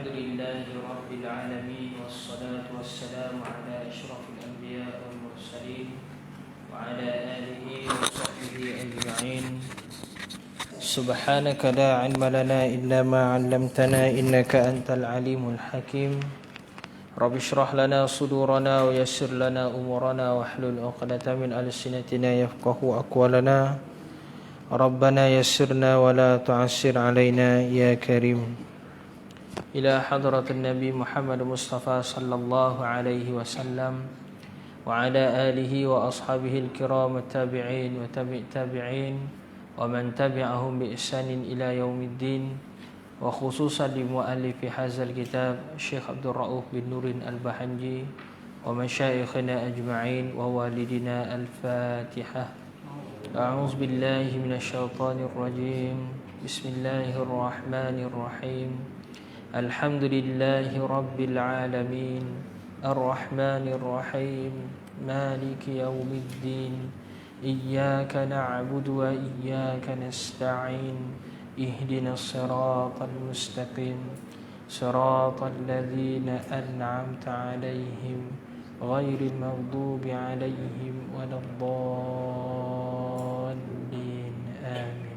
الحمد لله رب العالمين والصلاة والسلام على أشرف الأنبياء والمرسلين وعلى آله وصحبه أجمعين. سبحانك لا علم لنا إلا ما علمتنا إنك أنت العليم الحكيم. رب اشرح لنا صدورنا ويسر لنا أمورنا واحلل عقدة من ألسنتنا يفقهوا أقوالنا. ربنا يسرنا ولا تعسر علينا يا كريم. إلى حضرة النبي محمد مصطفى صلى الله عليه وسلم وعلى آله وأصحابه الكرام التابعين وتابع التابعين ومن تبعهم بإحسان إلى يوم الدين، وخصوصا لمؤلف هذا الكتاب الشيخ عبد الرؤوف بن نور البحنجي ومشايخنا أجمعين ووالدنا. الفاتحة. أعوذ بالله من الشيطان الرجيم. بسم الله الرحمن الرحيم. الحمد لله رب العالمين الرحمن الرحيم مالك يوم الدين إياك نعبد وإياك نستعين اهدنا الصراط المستقيم صراط الذين أنعمت عليهم غير المغضوب عليهم ولا الضالين آمين.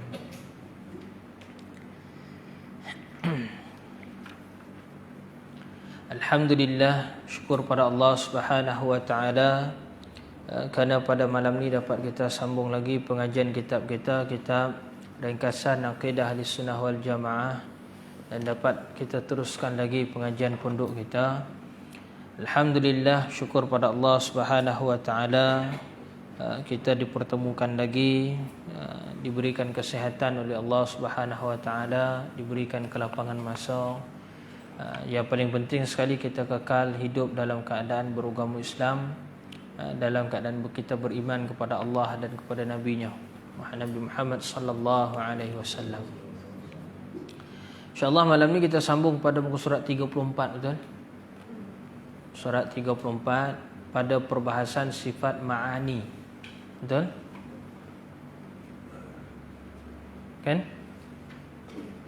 Alhamdulillah, syukur pada Allah Subhanahu wa taala kerana pada malam ni dapat kita sambung lagi pengajian kitab kita, kitab Ringkasan Aqidah Ahlussunnah wal Jamaah, dan dapat kita teruskan lagi pengajian pondok kita. Alhamdulillah, syukur pada Allah Subhanahu wa taala kita dipertemukan lagi, diberikan kesihatan oleh Allah Subhanahu wa taala, diberikan kelapangan masa. Yang paling penting sekali kita kekal hidup dalam keadaan beragama Islam, dalam keadaan kita beriman kepada Allah dan kepada Nabi-Nya Nabi Muhammad sallallahu alaihi wasallam. InsyaAllah malam ni kita sambung pada muka surat 34, betul? Surat 34 pada perbahasan sifat ma'ani, betul? Kan?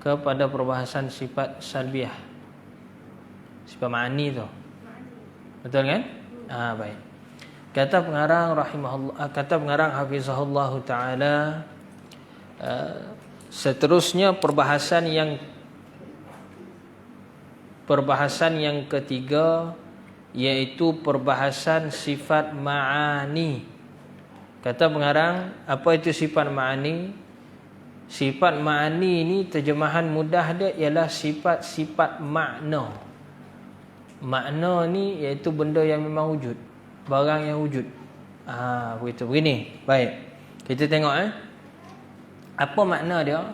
Kepada perbahasan sifat salbiah, sifat ma'ani tu. Betul kan? Baik. Kata pengarang rahimahullah, kata pengarang hafizahullah taala, seterusnya perbahasan yang ketiga, iaitu perbahasan sifat ma'ani. Kata pengarang, apa itu sifat ma'ani? Sifat ma'ani ni terjemahan mudah dia ialah sifat-sifat makna. Makna ni iaitu benda yang memang wujud, barang yang wujud. Begitu. Begini. Baik. Kita tengok apa makna dia?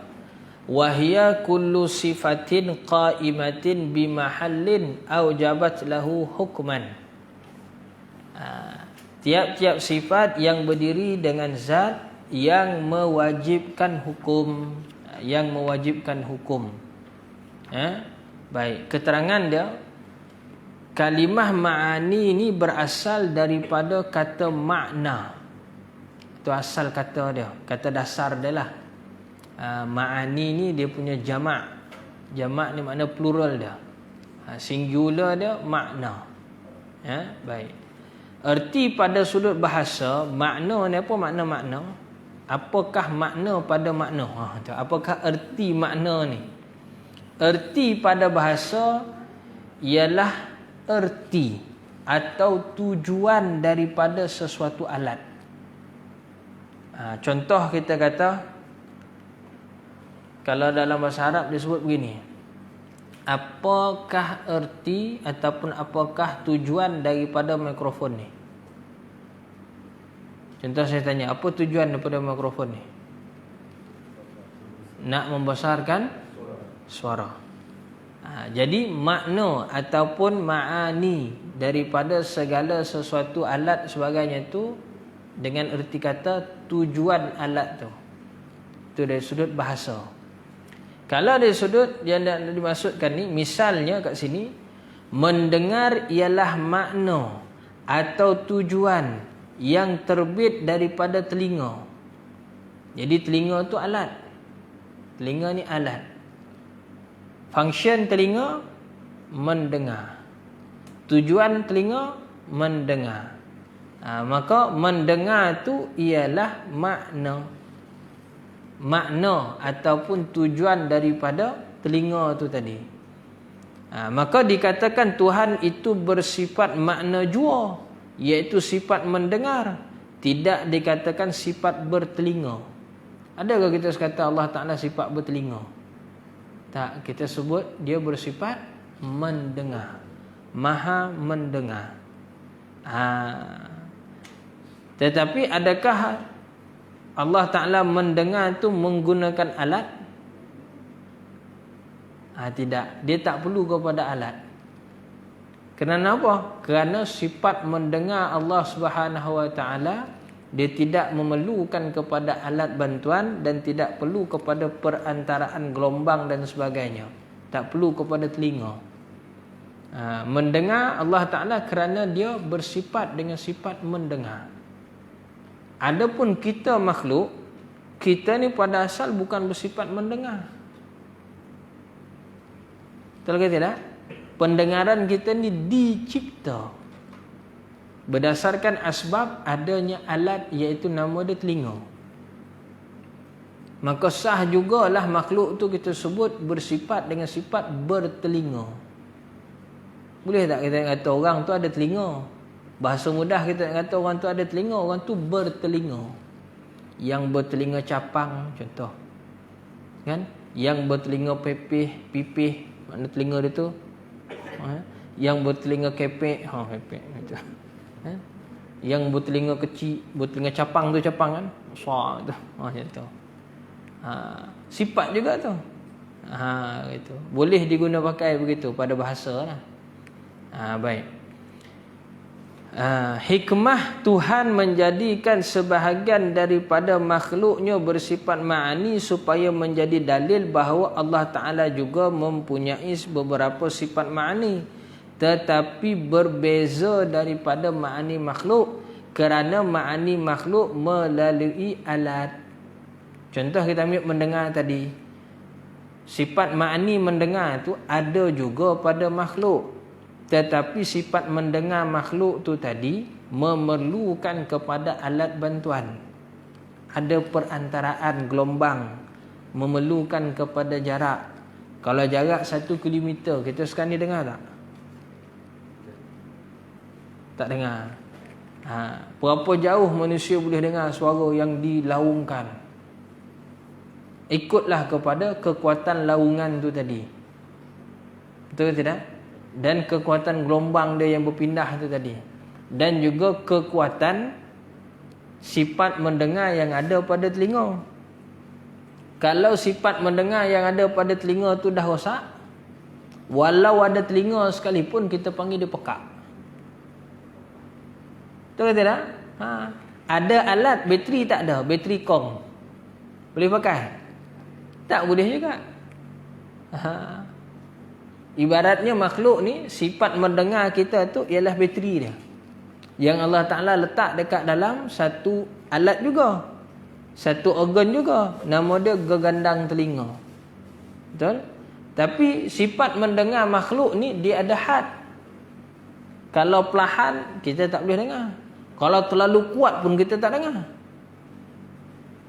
Wahia kullu sifatin qa'imatin bimahallin aujabat lahu hukman. Tiap-tiap sifat yang berdiri dengan zat yang mewajibkan hukum, Baik. Keterangan dia, kalimah ma'ani ni berasal daripada kata makna. Itu asal kata dia, kata dasar dia lah. Ma'ani ni dia punya jamak. Jamak ni makna plural dia. Singular dia makna. Baik. Erti pada sudut bahasa, makna ni apa makna-makna? Apakah makna pada makna? Apakah erti makna ni? Erti pada bahasa ialah erti atau tujuan daripada sesuatu alat. Contoh kita kata, kalau dalam bahasa Arab disebut begini, apakah erti ataupun apakah tujuan daripada mikrofon ni? Contoh saya tanya, apa tujuan daripada mikrofon ni? Nak membesarkan suara. Jadi makna ataupun ma'ani daripada segala sesuatu alat sebagainya itu dengan erti kata tujuan alat tu. Itu dari sudut bahasa. Kalau dari sudut yang dimaksudkan ni, misalnya kat sini, mendengar ialah makna atau tujuan yang terbit daripada telinga. Jadi telinga tu alat. Telinga ni alat. Function telinga mendengar. Tujuan telinga mendengar. Maka mendengar tu ialah makna ataupun tujuan daripada telinga tu tadi. Maka dikatakan Tuhan itu bersifat makna jua, iaitu sifat mendengar. Tidak dikatakan sifat bertelinga. Adakah kita kata Allah Ta'ala sifat bertelinga? Tak, kita sebut dia bersifat mendengar, maha mendengar. Tetapi adakah Allah Ta'ala mendengar tu menggunakan alat? Tidak, dia tak perlu kepada alat. Kerana apa? Kerana sifat mendengar Allah Subhanahu Wa Ta'ala, dia tidak memerlukan kepada alat bantuan dan tidak perlu kepada perantaraan gelombang dan sebagainya. Tak perlu kepada telinga. Mendengar Allah Ta'ala kerana dia bersifat dengan sifat mendengar. Adapun kita makhluk, kita ni pada asal bukan bersifat mendengar. Betul ke tidak? Pendengaran kita ni dicipta berdasarkan asbab adanya alat, iaitu nama dia telinga. Maka sah jugalah makhluk tu kita sebut bersifat dengan sifat bertelinga. Boleh tak kita kata orang tu ada telinga? Bahasa mudah kita nak kata orang tu ada telinga, orang tu bertelinga. Yang bertelinga capang contoh. Kan? Yang bertelinga pipih, mana telinga dia tu? Yang bertelinga kepek, kepek gitu. Yang bertelinga kecil, bertelinga capang tu capang kan? Besar tu. Macam tu. Sifat juga tu. Gitu. Boleh diguna pakai begitu pada bahasa lah. Baik. Hikmah Tuhan menjadikan sebahagian daripada makhluknya bersifat ma'ani supaya menjadi dalil bahawa Allah Ta'ala juga mempunyai beberapa sifat ma'ani, tetapi berbeza daripada ma'ani makhluk, kerana ma'ani makhluk melalui alat. Contoh kita ambil mendengar tadi. Sifat ma'ani mendengar tu ada juga pada makhluk, tetapi sifat mendengar makhluk tu tadi memerlukan kepada alat bantuan. Ada perantaraan gelombang, memerlukan kepada jarak. Kalau jarak 1 kilometer, kita sekarang ni dengar tak? Tak dengar. Berapa jauh manusia boleh dengar suara yang dilaungkan? Ikutlah kepada kekuatan laungan tu tadi. Betul ke tidak? Dan kekuatan gelombang dia yang berpindah tu tadi, dan juga kekuatan sifat mendengar yang ada pada telinga. Kalau sifat mendengar yang ada pada telinga tu dah rosak, walau ada telinga sekalipun kita panggil dia pekak. Betul ke tidak? Ada alat, bateri tak ada, bateri kong boleh pakai? Tak boleh juga. Ibaratnya makhluk ni, sifat mendengar kita tu ialah bateri dia, yang Allah Ta'ala letak dekat dalam satu alat juga, satu organ juga, nama dia gegandang telinga. Betul? Tapi sifat mendengar makhluk ni dia ada had. Kalau perlahan kita tak boleh dengar, kalau terlalu kuat pun kita tak dengar.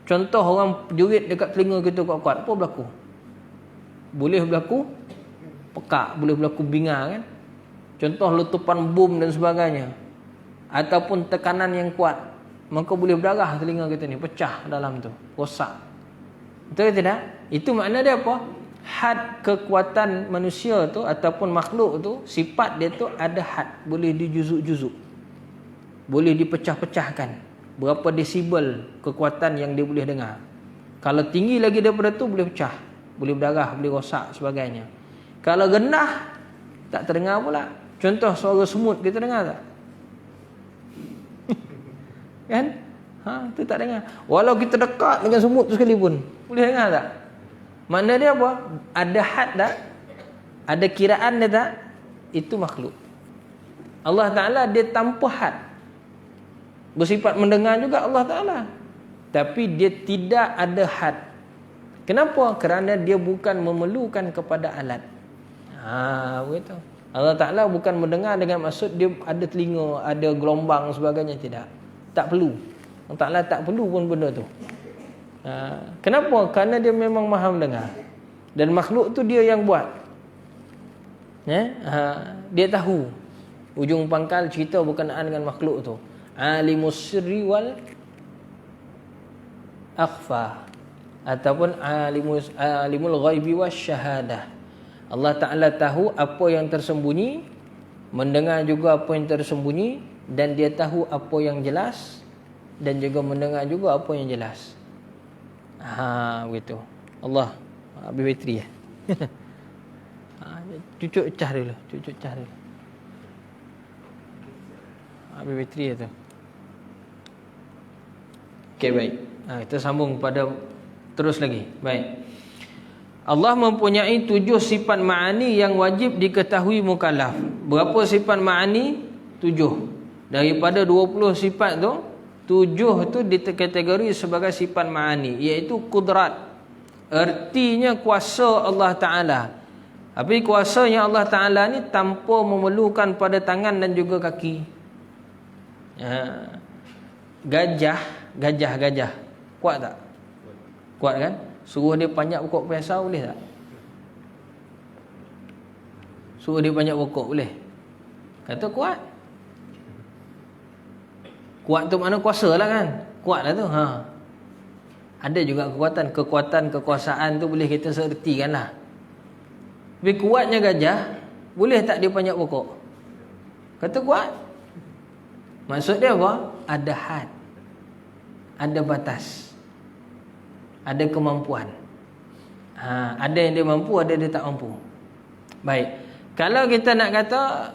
Contoh orang jerit dekat telinga kita kuat-kuat, apa berlaku? Boleh berlaku pekak, boleh berlaku bingar kan? Contoh letupan bom dan sebagainya, ataupun tekanan yang kuat, maka boleh berdarah telinga kita ni, pecah dalam tu, rosak. Betul ke tidak? Itu makna dia apa? Had kekuatan manusia tu ataupun makhluk tu, sifat dia tu ada had, boleh dijuzuk-juzuk, boleh dipecah-pecahkan. Berapa desibel kekuatan yang dia boleh dengar. Kalau tinggi lagi daripada tu boleh pecah, boleh berdarah, boleh rosak sebagainya. Kalau rendah tak terdengar pula. Contoh suara semut, kita dengar tak? Kan? Tu tak dengar. Walau kita dekat dengan semut tu sekalipun, boleh dengar tak? Makna dia apa? Ada had tak? Ada kiraan dia tak? Itu makhluk. Allah Ta'ala dia tanpa had. Bersifat mendengar juga Allah Ta'ala, tapi dia tidak ada had. Kenapa? Kerana dia bukan memerlukan kepada alat. Begitu. Allah Ta'ala bukan mendengar dengan maksud dia ada telinga, ada gelombang sebagainya, tidak. Tak perlu. Allah Ta'ala tak perlu pun benda tu. Kenapa? Kerana dia memang maha mendengar. Dan makhluk tu dia yang buat. Dia tahu. Ujung pangkal cerita berkenaan dengan makhluk tu. Alimus sirri wal akhfa, ataupun alimul ghaibi wasyahadah. Allah Ta'ala tahu apa yang tersembunyi, mendengar juga apa yang tersembunyi, dan dia tahu apa yang jelas, dan juga mendengar juga apa yang jelas. Begitu. Allah habis bateri cucuk cah dulu. Habis bateri tu. Okey, baik. Kita sambung pada terus lagi. Baik. Allah mempunyai 7 sifat ma'ani yang wajib diketahui mukallaf. Berapa sifat ma'ani? 7. Daripada 20 sifat tu, 7 tu dikategori sebagai sifat ma'ani, iaitu kudrat. Artinya kuasa Allah Ta'ala. Tapi kuasanya Allah Ta'ala ni tanpa memerlukan pada tangan dan juga kaki. Gajah. Kuat tak? Kuat kan? Suruh dia panjat pokok biasa boleh tak? Suruh dia panjat pokok boleh? Kata kuat. Kuat tu makna kuasa lah kan? Kuat lah tu. Ada juga kekuatan, kekuasaan tu boleh kita sertikan lah. Tapi kuatnya gajah, boleh tak dia panjat pokok? Kata kuat. Maksud dia apa? Ada had, ada batas, ada kemampuan. Ada yang dia mampu, ada dia tak mampu. Baik. Kalau kita nak kata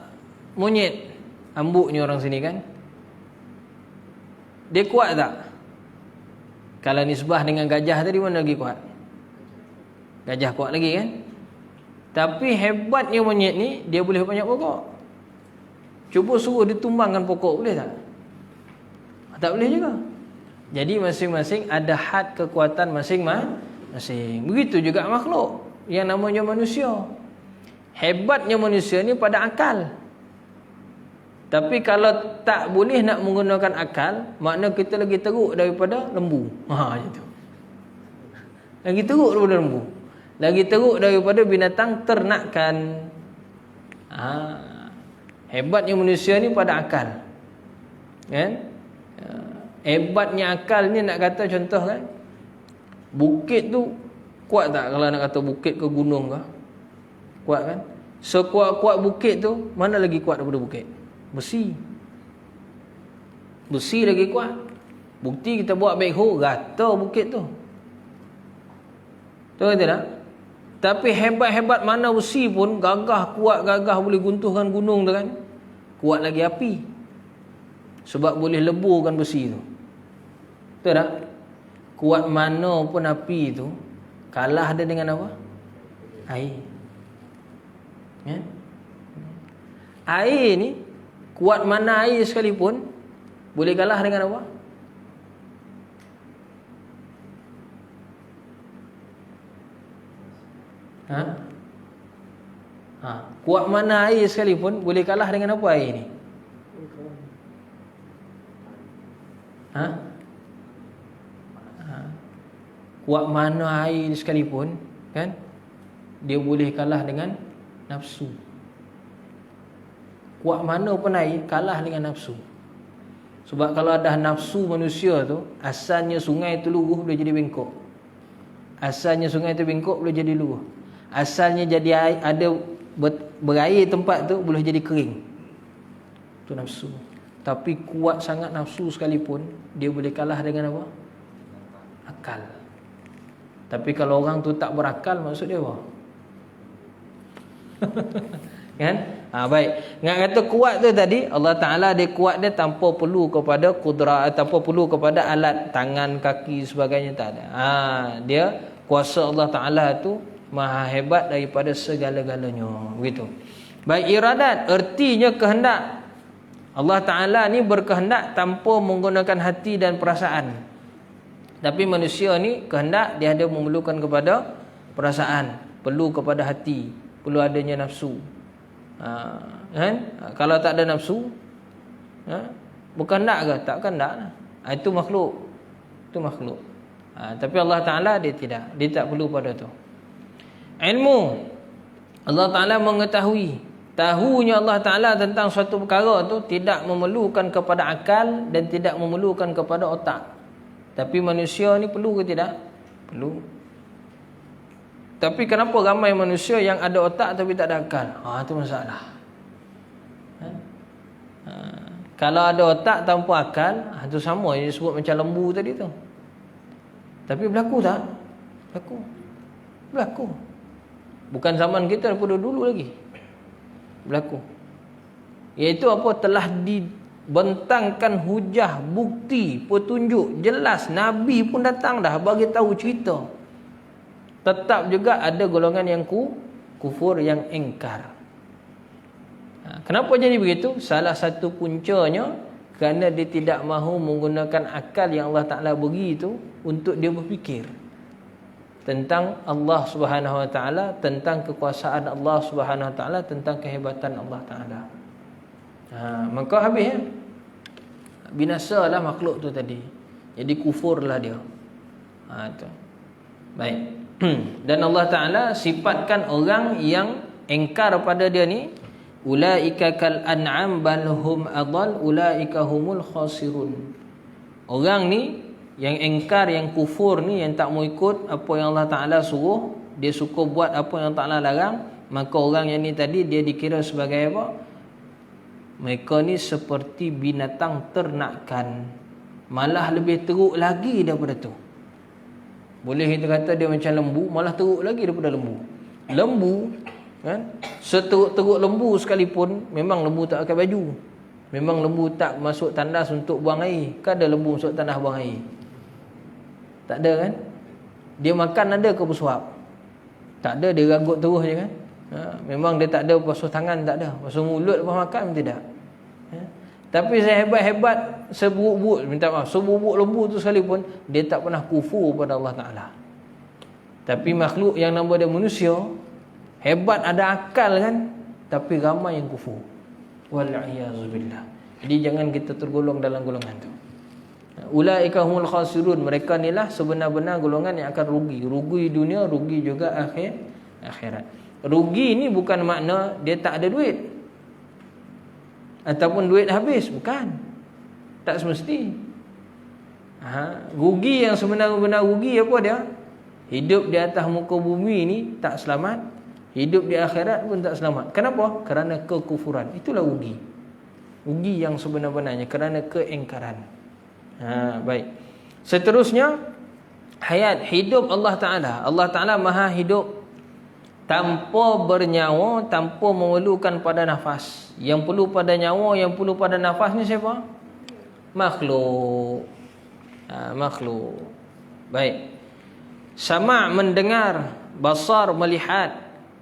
monyet, ambuknya orang sini kan, dia kuat tak? Kalau nisbah dengan gajah tadi, mana lagi kuat? Gajah kuat lagi kan? Tapi hebatnya monyet ni, dia boleh panjat pokok. Cuba suruh dia tumbangkan pokok, boleh tak? Tak boleh juga. Jadi masing-masing ada had kekuatan masing-masing. Begitu juga makhluk yang namanya manusia. Hebatnya manusia ni pada akal. Tapi kalau tak boleh nak menggunakan akal, makna kita lagi teruk daripada lembu. Macam tu. Lagi teruk daripada lembu. Lagi teruk daripada binatang ternakan. Hebatnya manusia ni pada akal. Kan? Hebatnya akal ni nak kata contoh kan, bukit tu kuat tak? Kalau nak kata bukit ke gunung ke, kuat kan? Sekuat-kuat bukit tu, mana lagi kuat daripada bukit? Besi lagi kuat. Bukti kita buat backhoe, rata bukit tu. Tahu tak? Tapi hebat-hebat mana besi pun, gagah kuat, gagah boleh guntuhkan gunung tu kan, kuat lagi api. Sebab boleh leburkan besi tu. Betul tak? Kuat mana pun api tu, kalah dia dengan apa? Air. Ya? Air ni, kuat mana air sekalipun, boleh kalah dengan apa? Kuat mana air sekalipun, boleh kalah dengan apa air ni? Kuat mana air sekalipun kan, dia boleh kalah dengan nafsu. Kuat mana pun air kalah dengan nafsu. Sebab kalau ada nafsu manusia tu, asalnya sungai tu luruh boleh jadi bengkok. Asalnya sungai tu bengkok boleh jadi luruh. Asalnya jadi air, ada berair tempat tu boleh jadi kering. Tu nafsu. Tapi kuat sangat nafsu sekalipun, dia boleh kalah dengan apa? Akal. Tapi kalau orang tu tak berakal, maksud dia apa? Kan? Baik. Nak kata kuat tu tadi, Allah Ta'ala dia kuat dia tanpa perlu kepada kudrat, tanpa perlu kepada alat tangan, kaki sebagainya, tak ada. Dia kuasa Allah Ta'ala tu maha hebat daripada segala-galanya. Begitu. Baik, iradat artinya kehendak. Allah Ta'ala ni berkehendak tanpa menggunakan hati dan perasaan. Tapi manusia ni kehendak dia ada memerlukan kepada perasaan, perlu kepada hati, perlu adanya nafsu. Kan? Kalau tak ada nafsu, bukan nak ke? Takkan nak lah. Itu makhluk. Itu makhluk. Tapi Allah Ta'ala dia tidak. Dia tak perlu pada tu. Ilmu, Allah Ta'ala mengetahui. Tahunya Allah Ta'ala tentang suatu perkara tu tidak memerlukan kepada akal dan tidak memerlukan kepada otak. Tapi manusia ni perlu ke tidak? Perlu. Tapi kenapa ramai manusia yang ada otak tapi tak ada akal? Itu masalah. Kalau ada otak tanpa akal, itu sama yang disebut macam lembu tadi tu. Tapi berlaku tak? Berlaku. Bukan zaman kita, daripada dulu lagi berlaku. Iaitu apa? Telah dibentangkan hujah, bukti, petunjuk jelas. Nabi pun datang dah bagi tahu cerita. Tetap juga ada golongan yang kufur, yang ingkar. Kenapa jadi begitu? Salah satu puncanya kerana dia tidak mahu menggunakan akal yang Allah Ta'ala beri itu untuk dia berfikir tentang Allah Subhanahu Wa Ta'ala, tentang kekuasaan Allah Subhanahu Wa Ta'ala, tentang kehebatan Allah Ta'ala. Maka habis binasalah makhluk tu tadi. Jadi kufurlah dia. Itu. Baik. Dan Allah Ta'ala sifatkan orang yang engkar pada dia ni, ulaika kal an'am bal hum adall ulaika humul khasirun. Orang ni yang engkar, yang kufur ni, yang tak mau ikut apa yang Allah Ta'ala suruh, dia suka buat apa yang Allah Ta'ala larang, maka orang yang ni tadi dia dikira sebagai apa? Mereka ni seperti binatang ternakan, malah lebih teruk lagi daripada tu. Boleh kita kata dia macam lembu, malah teruk lagi daripada lembu. Lembu kan, seteruk-teruk lembu sekalipun, memang lembu tak pakai baju, memang lembu tak masuk tandas untuk buang air. Kan ada lembu masuk tandas buang air? Tak ada kan? Dia makan ada ke bersuap? Tak ada, dia ragut terus je kan. Memang dia tak ada basuh tangan, tak ada. Basuh mulut lepas makan tidak. Tapi sehebat-hebat, seburuk-buruk, minta maaf, seburuk lembu tu sekalipun, dia tak pernah kufur pada Allah Ta'ala. Tapi makhluk yang nama dia manusia, hebat, ada akal kan, tapi ramai yang kufur. Wal'iyazubillah. Jadi jangan kita tergolong dalam golongan tu. Ulaika humul khasirun. Mereka ni lah sebenar-benar golongan yang akan rugi. Rugi dunia, rugi juga akhirat. Rugi ni bukan makna dia tak ada duit ataupun duit habis, bukan. Tak semesti. Rugi yang sebenar-benar rugi apa dia? Hidup di atas muka bumi ni tak selamat, hidup di akhirat pun tak selamat. Kenapa? Kerana kekufuran. Itulah rugi. Rugi yang sebenar-benarnya kerana keingkaran. Baik. Seterusnya, hayat, hidup Allah Ta'ala. Allah Ta'ala maha hidup tanpa bernyawa, tanpa memerlukan pada nafas. Yang perlu pada nyawa, yang perlu pada nafas ni siapa? Makhluk. Makhluk. Baik. Sama' mendengar, basar melihat,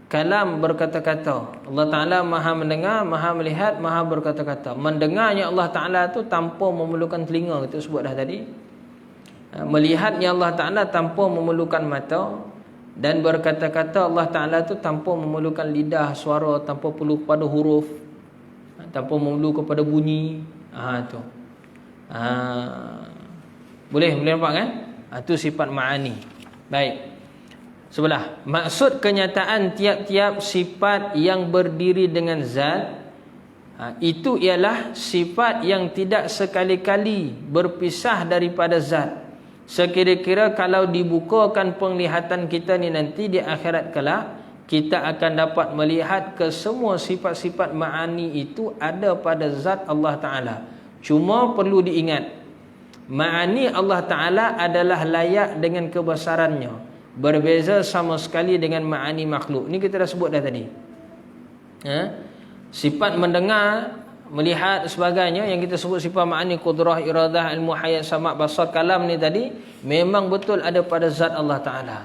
kalam berkata-kata. Allah Ta'ala maha mendengar, maha melihat, maha berkata-kata. Mendengarnya Allah Ta'ala tu tanpa memerlukan telinga, kita sebut dah tadi. Melihatnya Allah Ta'ala tanpa memerlukan mata. Dan berkata-kata Allah Ta'ala tu tanpa memerlukan lidah, suara, tanpa perlu kepada huruf, tanpa memerlu kepada bunyi. Tu. Boleh nampak kan? Itu sifat ma'ani. Baik. Sebelah, maksud kenyataan tiap-tiap sifat yang berdiri dengan zat, itu ialah sifat yang tidak sekali-kali berpisah daripada zat. Sekira-kira kalau dibukakan penglihatan kita ni nanti di akhirat kelak, kita akan dapat melihat ke semua sifat-sifat ma'ani itu ada pada zat Allah Ta'ala. Cuma perlu diingat, ma'ani Allah Ta'ala adalah layak dengan kebesarannya, berbeza sama sekali dengan ma'ani makhluk. Ni kita dah sebut dah tadi. Sifat mendengar, melihat sebagainya yang kita sebut sifat ma'ani, qudrah, iradah, ilmu, hayat, sama', basar, kalam ni tadi memang betul ada pada zat Allah Ta'ala.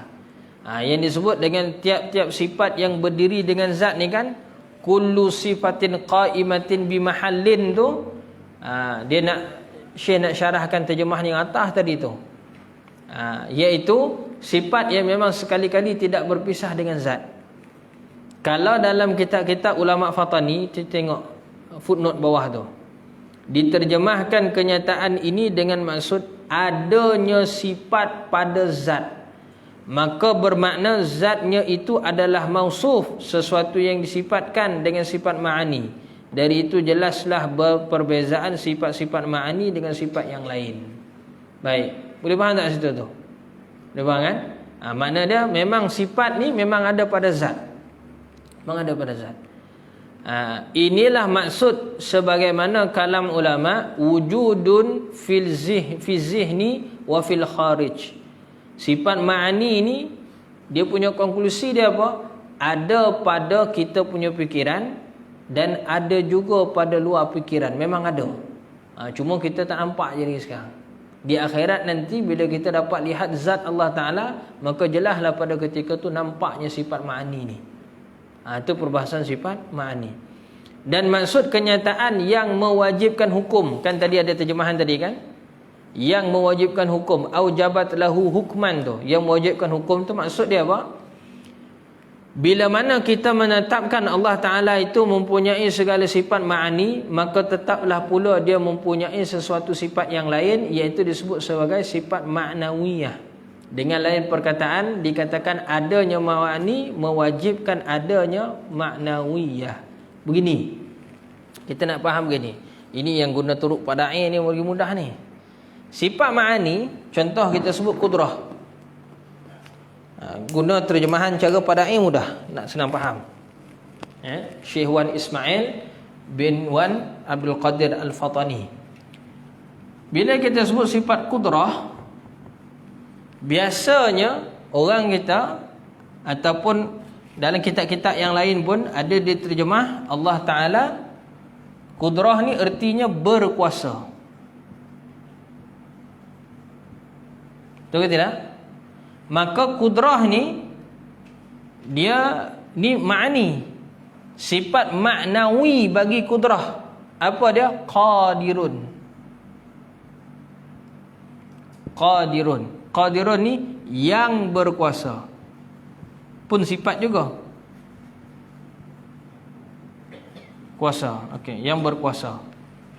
Yang disebut dengan tiap-tiap sifat yang berdiri dengan zat ni kan, kullu sifatin qa'imatin bimahallin tu, dia Syekh nak syarahkan terjemahan yang atas tadi tu, iaitu sifat yang memang sekali-kali tidak berpisah dengan zat. Kalau dalam kitab-kitab ulama Fatani, kita tengok footnote bawah tu, diterjemahkan kenyataan ini dengan maksud adanya sifat pada zat, maka bermakna zatnya itu adalah mausuf, sesuatu yang disifatkan dengan sifat ma'ani. Dari itu jelaslah perbezaan sifat-sifat ma'ani dengan sifat yang lain. Baik, boleh faham tak situ tu? Boleh faham kan? Makna dia memang sifat ni memang ada pada zat, memang ada pada zat. Inilah maksud sebagaimana kalam ulama, wujudun fi zihni wa fil kharij. Sifat ma'ani ni dia punya konklusi dia apa? Ada pada kita punya fikiran dan ada juga pada luar fikiran. Memang ada. Cuma kita tak nampak je ni sekarang. Di akhirat nanti bila kita dapat lihat zat Allah Ta'ala, maka jelaslah pada ketika tu nampaknya sifat ma'ani ni. Itu perbahasan sifat ma'ani. Dan maksud kenyataan yang mewajibkan hukum, kan tadi ada terjemahan tadi kan, yang mewajibkan hukum, aujabat lahu hukman tu, yang mewajibkan hukum tu maksud dia apa? Bila mana kita menetapkan Allah Ta'ala itu mempunyai segala sifat ma'ani, maka tetaplah pula dia mempunyai sesuatu sifat yang lain, iaitu disebut sebagai sifat ma'nawiyah. Dengan lain perkataan, dikatakan adanya ma'ani mewajibkan adanya ma'nawiyah. Begini, kita nak faham begini. Ini yang guna turuk padai ni bagi mudah ni. Sifat ma'ani, contoh kita sebut kudrah. Guna terjemahan cara padai mudah, nak senang faham. Syekh Wan Ismail bin Wan Abdul Qadir Al-Fatani, bila kita sebut sifat kudrah, biasanya orang kita ataupun dalam kitab-kitab yang lain pun ada diterjemah Allah Ta'ala kudrah ni ertinya berkuasa. Betul ke tidak? Maka kudrah ni dia ni ma'ani, sifat maknawi bagi kudrah. Apa dia? Qadirun. Qadirun. Qadirun ni yang berkuasa, pun sifat juga kuasa. Okey, yang berkuasa.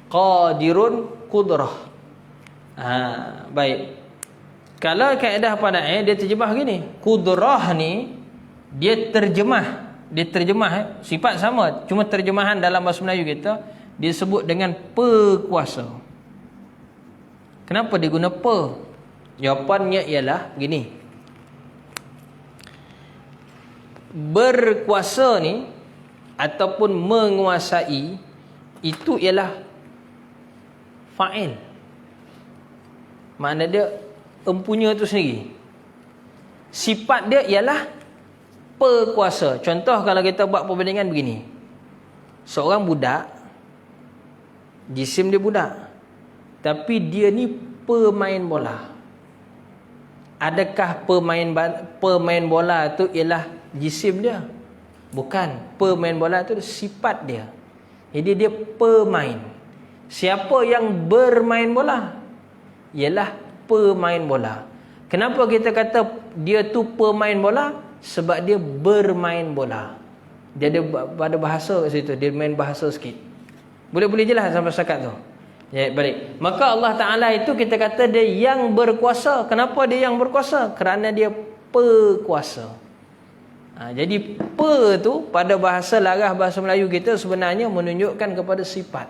Qadirun kudrah. Baik. Kalau kaedah padai dia terjemah gini, kudrah ni dia terjemah, sifat sama, cuma terjemahan dalam bahasa Melayu kita disebut dengan pekuasa. Kenapa dia guna pe? Jawapannya ialah begini. Berkuasa ni ataupun menguasai itu ialah fa'il. Makna dia empunya tu sendiri. Sifat dia ialah pekuasa. Contoh kalau kita buat perbandingan begini. Seorang budak, jisim dia budak, tapi dia ni pemain bola. Adakah pemain bola tu ialah jisim dia? Bukan. Pemain bola tu sifat dia. Jadi dia pemain. Siapa yang bermain bola? Ialah pemain bola. Kenapa kita kata dia tu pemain bola? Sebab dia bermain bola. Dia ada pada bahasa kat situ, dia main bahasa sikit. Boleh jelas sampai setakat tu. Ya, baik. Maka Allah Ta'ala itu kita kata dia yang berkuasa. Kenapa dia yang berkuasa? Kerana dia pekuasa. Jadi pe tu pada bahasa larah bahasa Melayu kita sebenarnya menunjukkan kepada sifat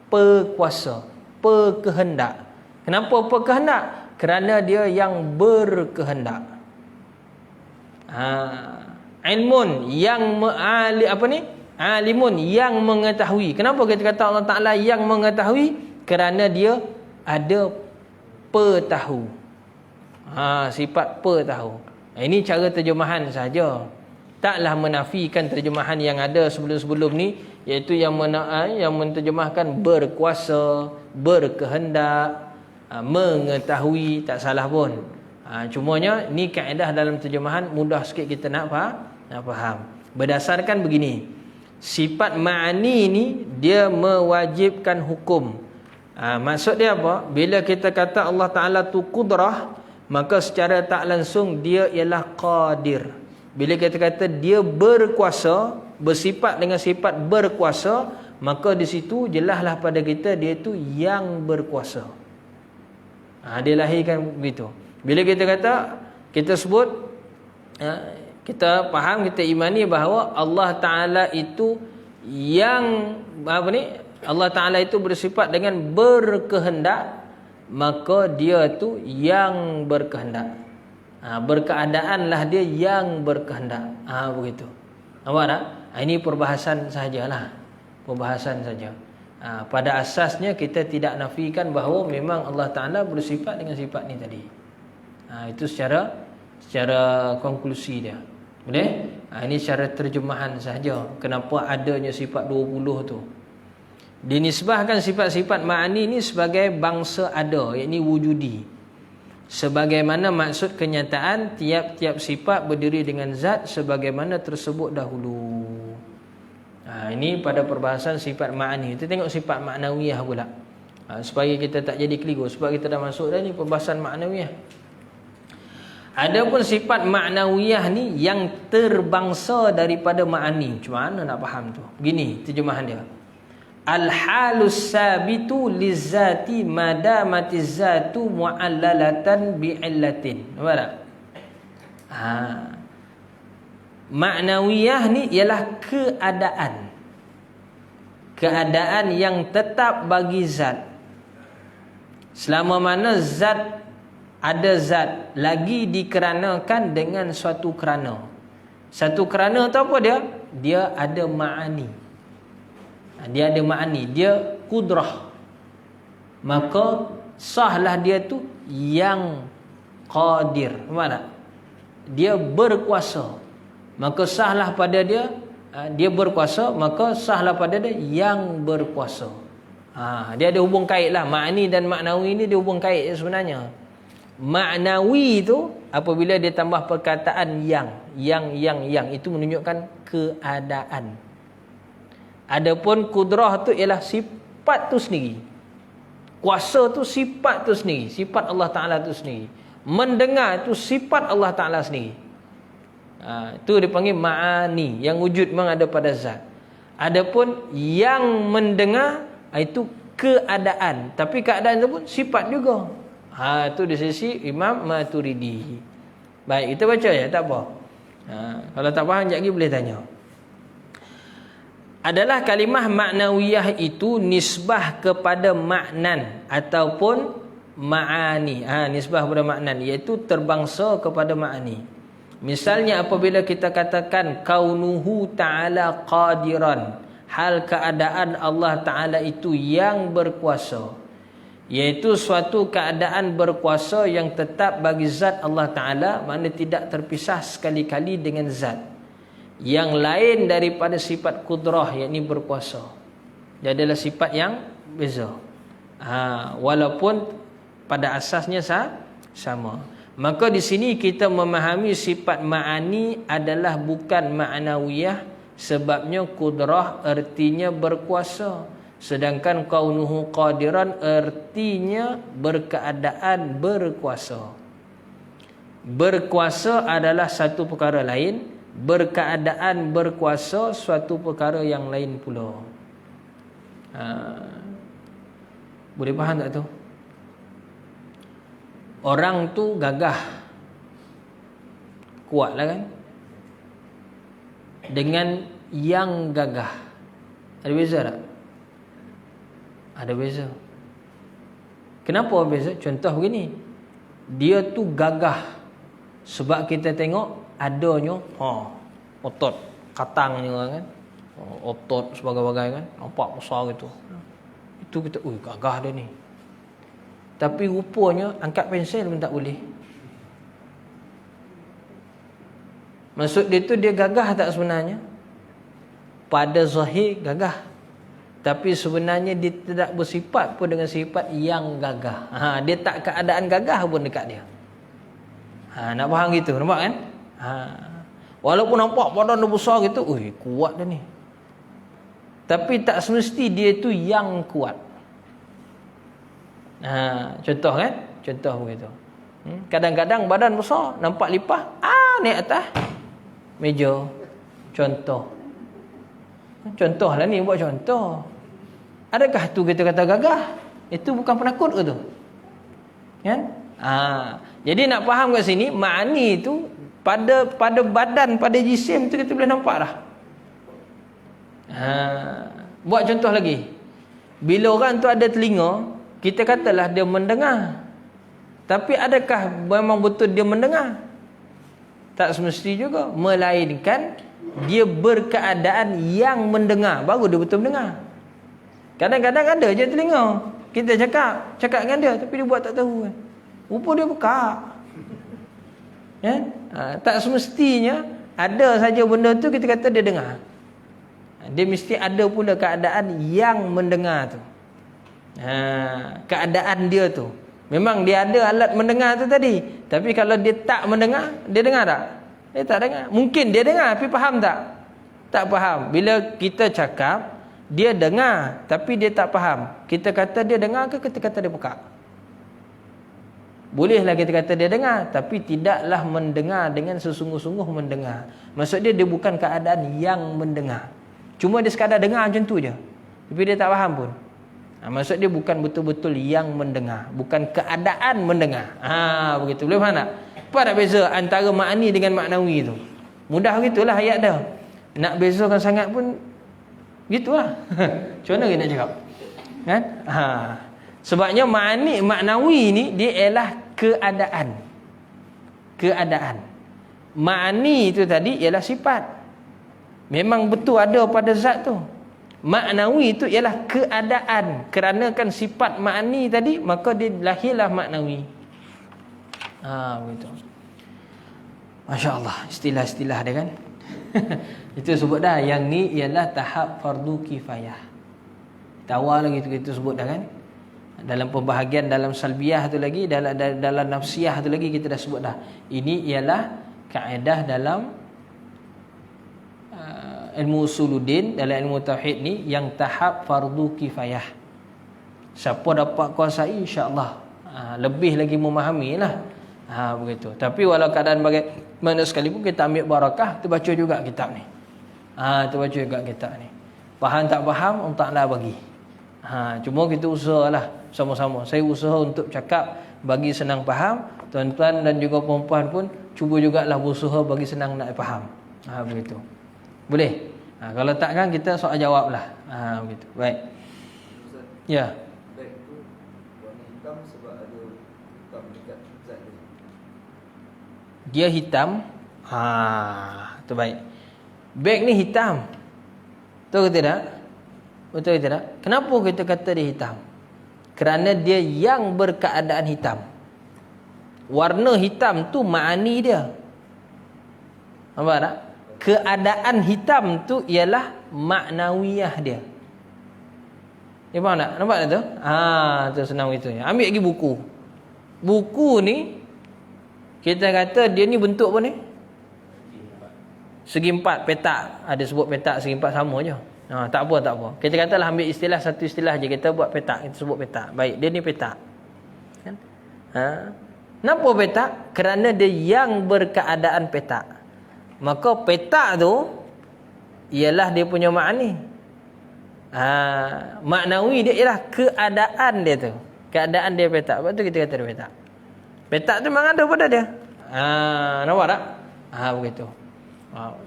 pekuasa, pekehendak. Kenapa pekehendak? Kerana dia yang berkehendak. Ilmun yang alimun yang mengetahui. Kenapa kita kata Allah Ta'ala yang mengetahui? Kerana dia ada petahu. Sifat petahu. Ini cara terjemahan saja. Taklah menafikan terjemahan yang ada sebelum-sebelum ni, iaitu yang menterjemahkan berkuasa, berkehendak, mengetahui. Tak salah pun. Cumanya ni kaedah dalam terjemahan mudah sikit kita nak faham. Berdasarkan begini, sifat ma'ani ni dia mewajibkan hukum. Maksud dia apa? Bila kita kata Allah Ta'ala tu kudrah, maka secara tak langsung dia ialah qadir. Bila kita kata dia berkuasa, bersifat dengan sifat berkuasa, maka di situ jelaslah pada kita dia tu yang berkuasa. Dia lahirkan begitu. Bila kita kata, kita sebut, kita faham, kita imani bahawa Allah Ta'ala itu yang Allah Ta'ala itu bersifat dengan berkehendak, maka dia tu yang berkehendak. Berkeadaanlah dia yang berkehendak. Begitu. Nampak tak? Ini perbahasan sahajalah. Perbahasan saja. Pada asasnya kita tidak nafikan bahawa memang Allah Ta'ala bersifat dengan sifat ni tadi. Itu secara konklusi dia. Boleh? Ini secara terjemahan sahaja. Kenapa adanya sifat 20 tu. Dinisbahkan sifat-sifat ma'ani ni sebagai bangsa ada, iaitu wujudi. Sebagaimana maksud kenyataan tiap-tiap sifat berdiri dengan zat sebagaimana tersebut dahulu. Ini pada perbahasan sifat ma'ani. Kita tengok sifat ma'nawiyah pula. Supaya kita tak jadi keliru. Sebab kita dah masuk dah ni perbahasan ma'nawiyah. Adapun sifat ma'nawiyah ni yang terbangsa daripada ma'ani. Macam mana nak faham tu? Begini terjemahan dia. Al-halus sabitu lizzati madamatiz zatu mu'allalatan bi'illatin. Nampak tak? Ma'nawiyah ni ialah keadaan. Keadaan yang tetap bagi zat. Selama mana zat ada zat lagi dikeranakan dengan suatu kerana. Satu kerana tu apa dia? Dia ada ma'ani. Dia ada ma'ani, dia kudrah. Maka sahlah dia tu yang qadir. Nampak tak? Dia berkuasa. Maka sahlah pada dia, dia berkuasa, maka sahlah pada dia yang berkuasa. Dia ada hubung kait lah. Ma'ani dan ma'nawi ni dia hubung kait sebenarnya. Ma'nawi tu apabila dia tambah perkataan yang itu menunjukkan keadaan. Adapun kudrah tu ialah sifat tu sendiri. Kuasa tu sifat tu sendiri, sifat Allah Ta'ala tu sendiri. Mendengar tu sifat Allah Ta'ala sendiri. Itu dipanggil ma'ani, yang wujud memang ada pada zat. Adapun yang mendengar itu keadaan, tapi keadaan itu pun sifat juga. Itu di sisi Imam Maturidi. Baik, kita baca ya, tak apa. Kalau tak faham sekejap lagi boleh tanya. Adalah kalimah ma'nawiyah itu nisbah kepada maknan ataupun ma'ani. Nisbah kepada maknan, iaitu terbangsa kepada ma'ani. Misalnya apabila kita katakan kaunuhu ta'ala qadiran, hal keadaan Allah Ta'ala itu yang berkuasa, iaitu suatu keadaan berkuasa yang tetap bagi zat Allah Ta'ala, makna tidak terpisah sekali-kali dengan zat yang lain daripada sifat kudrah, yakni berkuasa. Dia adalah sifat yang beza, walaupun pada asasnya sama. Maka di sini kita memahami sifat ma'ani adalah bukan ma'nawiyah, sebabnya kudrah artinya berkuasa, sedangkan kaunuhu qadiran artinya berkeadaan berkuasa. Berkuasa adalah satu perkara lain, berkeadaan berkuasa suatu perkara yang lain pula. Boleh faham tak tu? Orang tu gagah, kuatlah kan, dengan yang gagah. Ada beza tak? Ada beza. Kenapa beza? Contoh begini, dia tu gagah sebab kita tengok adanya otot katangnya kan, otot sebagai-bagai kan, nampak besar gitu. Itu kita, gagah dia ni. Tapi rupanya angkat pensel pun tak boleh. Maksud dia tu dia gagah tak sebenarnya? Pada zahir gagah, tapi sebenarnya dia tidak bersifat pun dengan sifat yang gagah. Dia tak keadaan gagah pun dekat dia. Nak faham gitu, nampak kan? Walaupun nampak badan dia besar gitu, kuat dia ni. Tapi tak semesti dia tu yang kuat. Contoh kan? Contoh begitu. Kadang-kadang badan besar, nampak lipah, naik atas. meja. Contohlah ni, buat contoh. Adakah tu kita kata gagah? Itu bukan penakut ke tu? Kan? Jadi nak faham kat sini, ma'ani tu pada badan, pada jisim tu kita boleh nampak dah. Buat contoh lagi. Bila orang tu ada telinga, kita katalah dia mendengar. Tapi adakah memang betul dia mendengar? Tak semesti juga. Melainkan dia berkeadaan yang mendengar, baru dia betul mendengar. Kadang-kadang ada je telinga, kita cakap dengan dia, tapi dia buat tak tahu kan. Rupa dia pekak. Kan? Tak semestinya ada saja benda tu kita kata dia dengar. Dia mesti ada pula keadaan yang mendengar tu. Keadaan dia tu. Memang dia ada alat mendengar tu tadi. Tapi kalau dia tak mendengar, dia dengar tak? Dia tak dengar. Mungkin dia dengar, tapi faham tak? Tak faham. Bila kita cakap, dia dengar, tapi dia tak faham. Kita kata dia dengar ke kita kata dia pekak? Bolehlah kita kata dia dengar, tapi tidaklah mendengar dengan sesungguh-sungguh mendengar. Maksud dia bukan keadaan yang mendengar. Cuma dia sekadar dengar macam tu je, tapi dia tak faham pun. Maksud dia bukan betul-betul yang mendengar, bukan keadaan mendengar. Begitu. Boleh faham tak? Apa nak beza antara ma'ani dengan maknawi tu? Mudah gitulah ayat dah. Nak bezakan sangat pun gitulah. Macam mana kita nak cakap? Kan? Sebabnya maknawi ni dia ialah keadaan. Ma'ani itu tadi ialah sifat. Memang betul ada pada zat tu. Maknawi itu ialah keadaan. Kerana kan sifat ma'ani tadi, maka dia lahirlah maknawi. Begitu. Masya Allah, istilah-istilah dia kan. Itu sebut dah, yang ni ialah tahap fardu kifayah. Tawar lagi itu sebut dah kan. Dalam pembahagian dalam salbiyah tu lagi, dalam nafsiyah tu lagi kita dah sebut dah. Ini ialah kaedah dalam ilmu usuluddin, dalam ilmu tauhid ni yang tahap fardu kifayah. Siapa dapat kuasai, insya-Allah lebih lagi memahami lah. Begitu. Tapi walau keadaan bagaimana sekalipun kita ambil barakah, terbaca juga kitab ni. Terbaca juga kitab ni. Faham tak faham, Allah Ta'ala bagi. Cuma kita usahalah sama-sama. Saya usaha untuk cakap bagi senang faham. Tuan-tuan dan juga perempuan pun cuba jugalah berusaha bagi senang nak faham. Begitu. Boleh? Kalau tak kan kita soal jawab lah. Begitu. Baik. Ya. Beg tu warna hitam sebab ada hitam dekat zat dia. Dia hitam. Tu baik. Beg ni hitam. Betul ke tidak? Betul ke tidak? Kenapa kita kata dia hitam? Kerana dia yang berkeadaan hitam. Warna hitam tu ma'ani dia. Nampak tak? Keadaan hitam tu ialah maknawiyah dia. Dia faham tak? Nampak tak tu? Tu senang gitu. Ambil lagi buku. Buku ni kita kata dia ni bentuk apa ni? Segi empat, petak. Ada sebut petak, segi empat sama je. Tak apa. Kita katalah ambil istilah, satu istilah je. Kita buat petak, kita sebut petak. Baik, dia ni petak. Kan? Kenapa petak? Kerana dia yang berkeadaan petak. Maka petak tu ialah dia punya makni. Maknawi dia ialah keadaan dia tu. Keadaan dia petak. Sebab tu kita kata dia petak. Petak tu memang ada pada dia. Nampak tak? Begitu.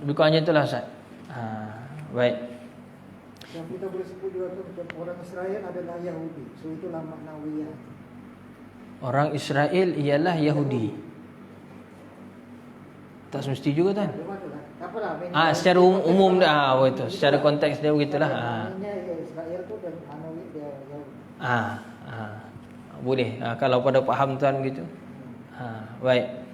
Lebih kurang macam itulah Ustaz. Baik. Yang kita boleh sebut juga tu orang Israel adalah Yahudi. So itulah maknawiyah. Orang Israel ialah Yahudi. Tak semesti juga kan? Secara umum dah begitu. Secara konteks dia begitulah. Israel tu dan maknawi dia Yahudi. Boleh. Kalau pada faham tuan begitu. Baik.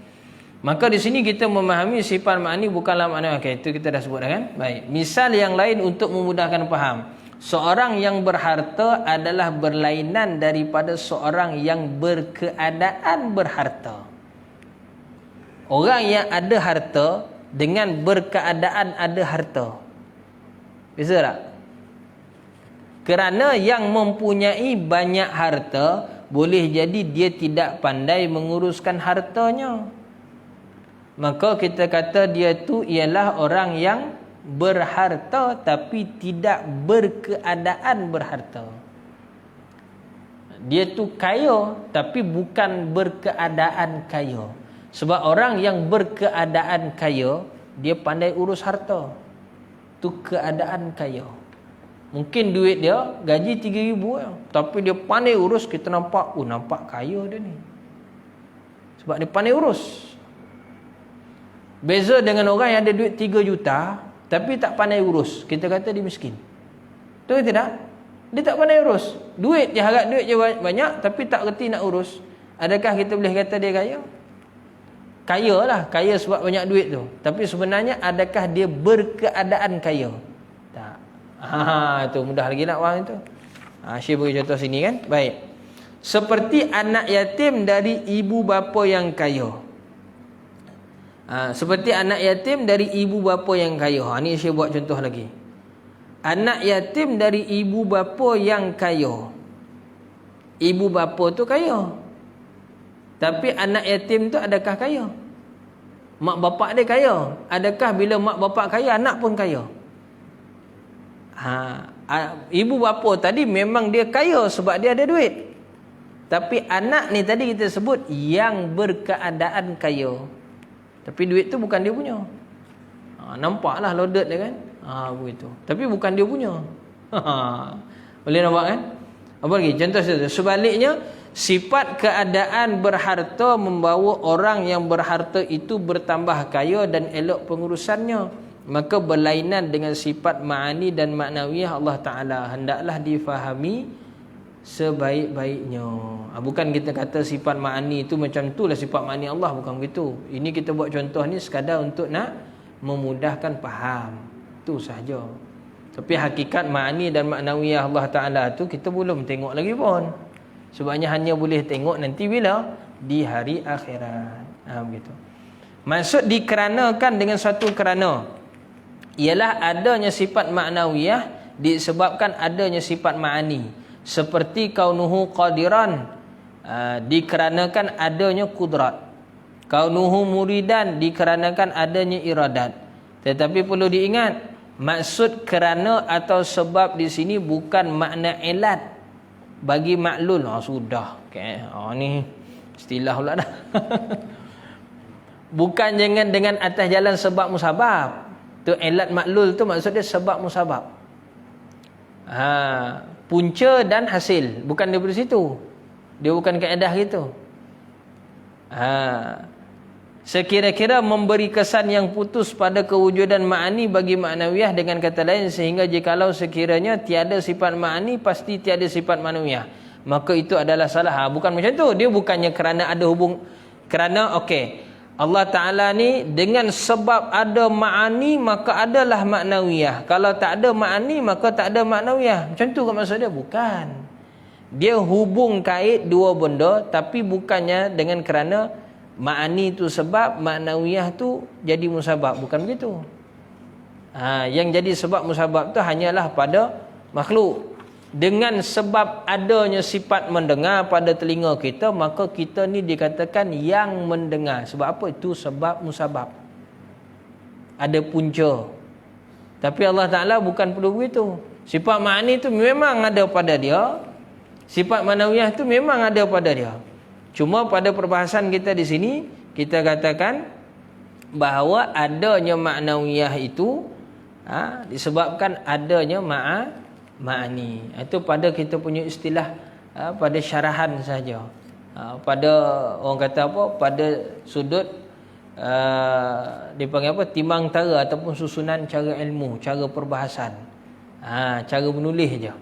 Maka di sini kita memahami sifat makni bukanlah makna. Okey, itu kita dah sebut dah kan? Baik. Misal yang lain untuk memudahkan faham. Seorang yang berharta adalah berlainan daripada seorang yang berkeadaan berharta. Orang yang ada harta dengan berkeadaan ada harta. Beza tak? Kerana yang mempunyai banyak harta boleh jadi dia tidak pandai menguruskan hartanya. maka kita kata dia tu ialah orang yang berharta tapi tidak berkeadaan berharta. Dia tu kaya tapi bukan berkeadaan kaya. Sebab orang yang berkeadaan kaya, dia pandai urus harta. Tu keadaan kaya. Mungkin duit dia gaji 3,000 tapi dia pandai urus. Kita nampak, nampak kaya dia ni. Sebab dia pandai urus. Beza dengan orang yang ada duit 3 juta tapi tak pandai urus, kita kata dia miskin. Betul tidak? Dia tak pandai urus. Duit je, harap duit je banyak tapi tak reti nak urus. Adakah kita boleh kata dia kaya? Kaya lah, kaya sebab banyak duit tu. Tapi sebenarnya adakah dia berkeadaan kaya? Tak. Itu mudah lagi nak faham itu. Syekh bagi contoh sini kan. Baik. Seperti anak yatim dari ibu bapa yang kaya. Seperti anak yatim dari ibu bapa yang kaya. Ni Syekh buat contoh lagi. Anak yatim dari ibu bapa yang kaya. Ibu bapa tu kaya. Tapi anak yatim tu adakah kaya? Mak bapak dia kaya. Adakah bila mak bapak kaya, anak pun kaya? Ibu bapa tadi memang dia kaya sebab dia ada duit. Tapi anak ni tadi kita sebut yang berkeadaan kaya. Tapi duit tu bukan dia punya. Nampaklah loaded dia kan? Begitu. Tapi bukan dia punya. Boleh nampak kan? Apa lagi? Contoh sebaliknya, sifat keadaan berharta membawa orang yang berharta itu bertambah kaya dan elok pengurusannya. Maka berlainan dengan sifat ma'ani dan maknawiyah Allah Ta'ala. Hendaklah difahami sebaik-baiknya. Bukan kita kata sifat ma'ani itu macam itulah sifat ma'ani Allah. Bukan begitu. Ini kita buat contoh ni sekadar untuk nak memudahkan faham. Itu sahaja. Tapi hakikat ma'ani dan maknawiyah Allah Ta'ala tu kita belum tengok lagi pun. Sebabnya hanya boleh tengok nanti bila? Di hari akhirat. Begitu. Maksud dikeranakan dengan suatu kerana ialah adanya sifat maknawiyah disebabkan adanya sifat ma'ani. Seperti kaunuhu qadiran, dikeranakan adanya kudrat. Kaunuhu muridan, dikeranakan adanya iradat. Tetapi perlu diingat, maksud kerana atau sebab di sini bukan makna ilat bagi maklul. Sudah. Okay. Ni istilah pula dah. Bukan jangan dengan atas jalan sebab musabab. Tu ilat maklul tu maksud dia sebab musabab. Punca dan hasil. Bukan daripada situ. Dia bukan kaedah gitu. Sekira-kira memberi kesan yang putus pada kewujudan ma'ani bagi maknawiyah, dengan kata lain, sehingga jikalau sekiranya tiada sifat ma'ani pasti tiada sifat maknawiyah, maka itu adalah salah. Bukan macam tu. Dia bukannya kerana ada kerana Allah Ta'ala ni dengan sebab ada ma'ani maka adalah maknawiyah. Kalau tak ada ma'ani maka tak ada maknawiyah. Macam tu kan maksud dia? Bukan. Dia hubung kait dua benda, tapi bukannya dengan kerana ma'ani tu sebab, maknawiyah tu jadi musabab. Bukan begitu. Yang jadi sebab musabab tu hanyalah pada makhluk. Dengan sebab adanya sifat mendengar pada telinga kita, maka kita ni dikatakan yang mendengar. Sebab apa? Itu sebab musabab. Ada punca. Tapi Allah Ta'ala bukan perlu begitu. Sifat ma'ani tu memang ada pada dia. Sifat manawiyah tu memang ada pada dia. Cuma pada perbahasan kita di sini, kita katakan bahawa adanya maknawiyah itu disebabkan adanya ma'ani. Itu pada kita punya istilah, pada syarahan saja. Pada orang kata apa? Pada sudut dipanggil apa? Timbang tara ataupun susunan cara ilmu, cara perbahasan. Cara menulis je.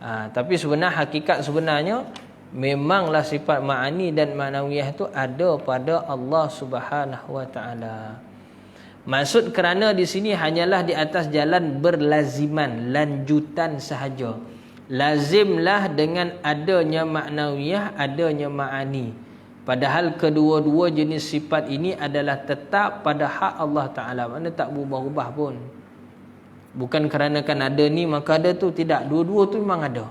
Tapi sebenarnya hakikat sebenarnya memanglah sifat ma'ani dan ma'nawiyah itu ada pada Allah Subhanahu wa taala. Maksud kerana di sini hanyalah di atas jalan berlaziman, lanjutan sahaja. Lazimlah dengan adanya ma'nawiyah, adanya ma'ani. Padahal kedua-dua jenis sifat ini adalah tetap pada hak Allah Ta'ala. Mana tak berubah-ubah pun. Bukan kerana kan ada ni maka ada tu. Tidak, dua-dua tu memang ada.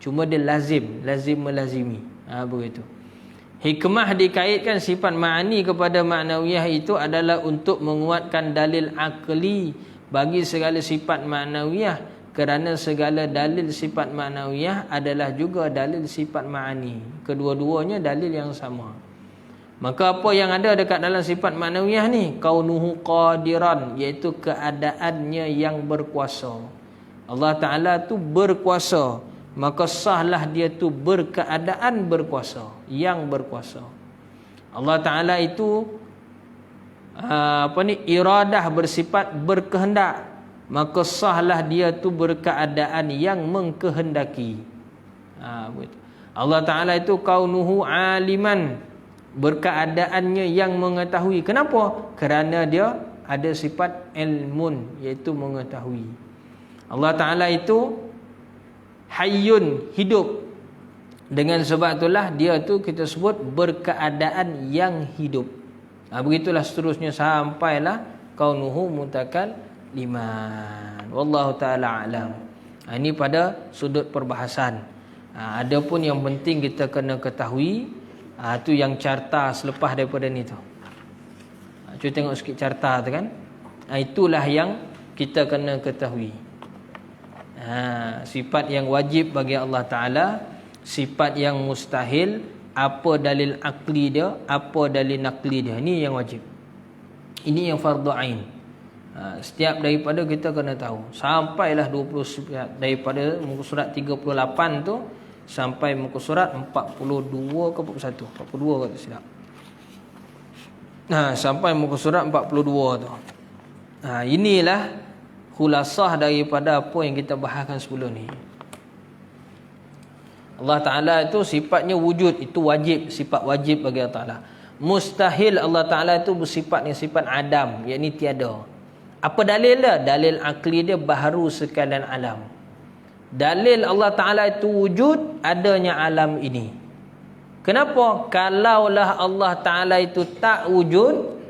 Cuma dia lazim melazimi. Begitu. Hikmah dikaitkan sifat ma'ani kepada ma'nawiyah itu adalah untuk menguatkan dalil akli bagi segala sifat ma'nawiyah, kerana segala dalil sifat ma'nawiyah adalah juga dalil sifat ma'ani. Kedua-duanya dalil yang sama. Maka apa yang ada dekat dalam sifat ma'nawiyah ni? Kaunuhu qadiran, iaitu keadaannya yang berkuasa. Allah Ta'ala tu berkuasa, maka sahlah dia tu berkeadaan berkuasa, yang berkuasa. Allah Ta'ala itu iradah, bersifat berkehendak, maka sahlah dia tu berkeadaan yang mengkehendaki. Allah Ta'ala itu kaunuhu aliman, berkeadaannya yang mengetahui. Kenapa? Kerana dia ada sifat ilmun, iaitu mengetahui. Allah Ta'ala itu hayyun, hidup. Dengan sebab itulah dia tu kita sebut berkeadaan yang hidup. Begitulah seterusnya sampailah kaunuhu mutakalliman. Wallahu ta'ala alam. Ini pada sudut perbahasan. Adapun yang penting kita kena ketahui, tu yang carta selepas daripada ni tu. Cuba tengok sikit carta tu kan. Itulah yang kita kena ketahui. Sifat yang wajib bagi Allah Ta'ala, sifat yang mustahil, apa dalil akli dia, apa dalil nakli dia. Ini yang wajib. Ini yang fardu ain. Setiap daripada kita kena tahu. Sampailah 20 daripada muka surat 38 tu sampai muka surat 42 ke 41, 42 kata silap. Sampai muka surat 42 tu. Inilah khulasah daripada apa yang kita bahaskan sebelum ni. Allah Ta'ala itu sifatnya wujud, itu wajib, sifat wajib bagi Allah Ta'ala. Mustahil Allah Ta'ala itu bersifatnya sifat adam, yakni tiada. Apa dalil dia? Dalil akli dia baharu sekalian alam. Dalil Allah Ta'ala itu wujud, adanya alam ini. Kenapa? Kalaulah Allah Ta'ala itu tak wujud,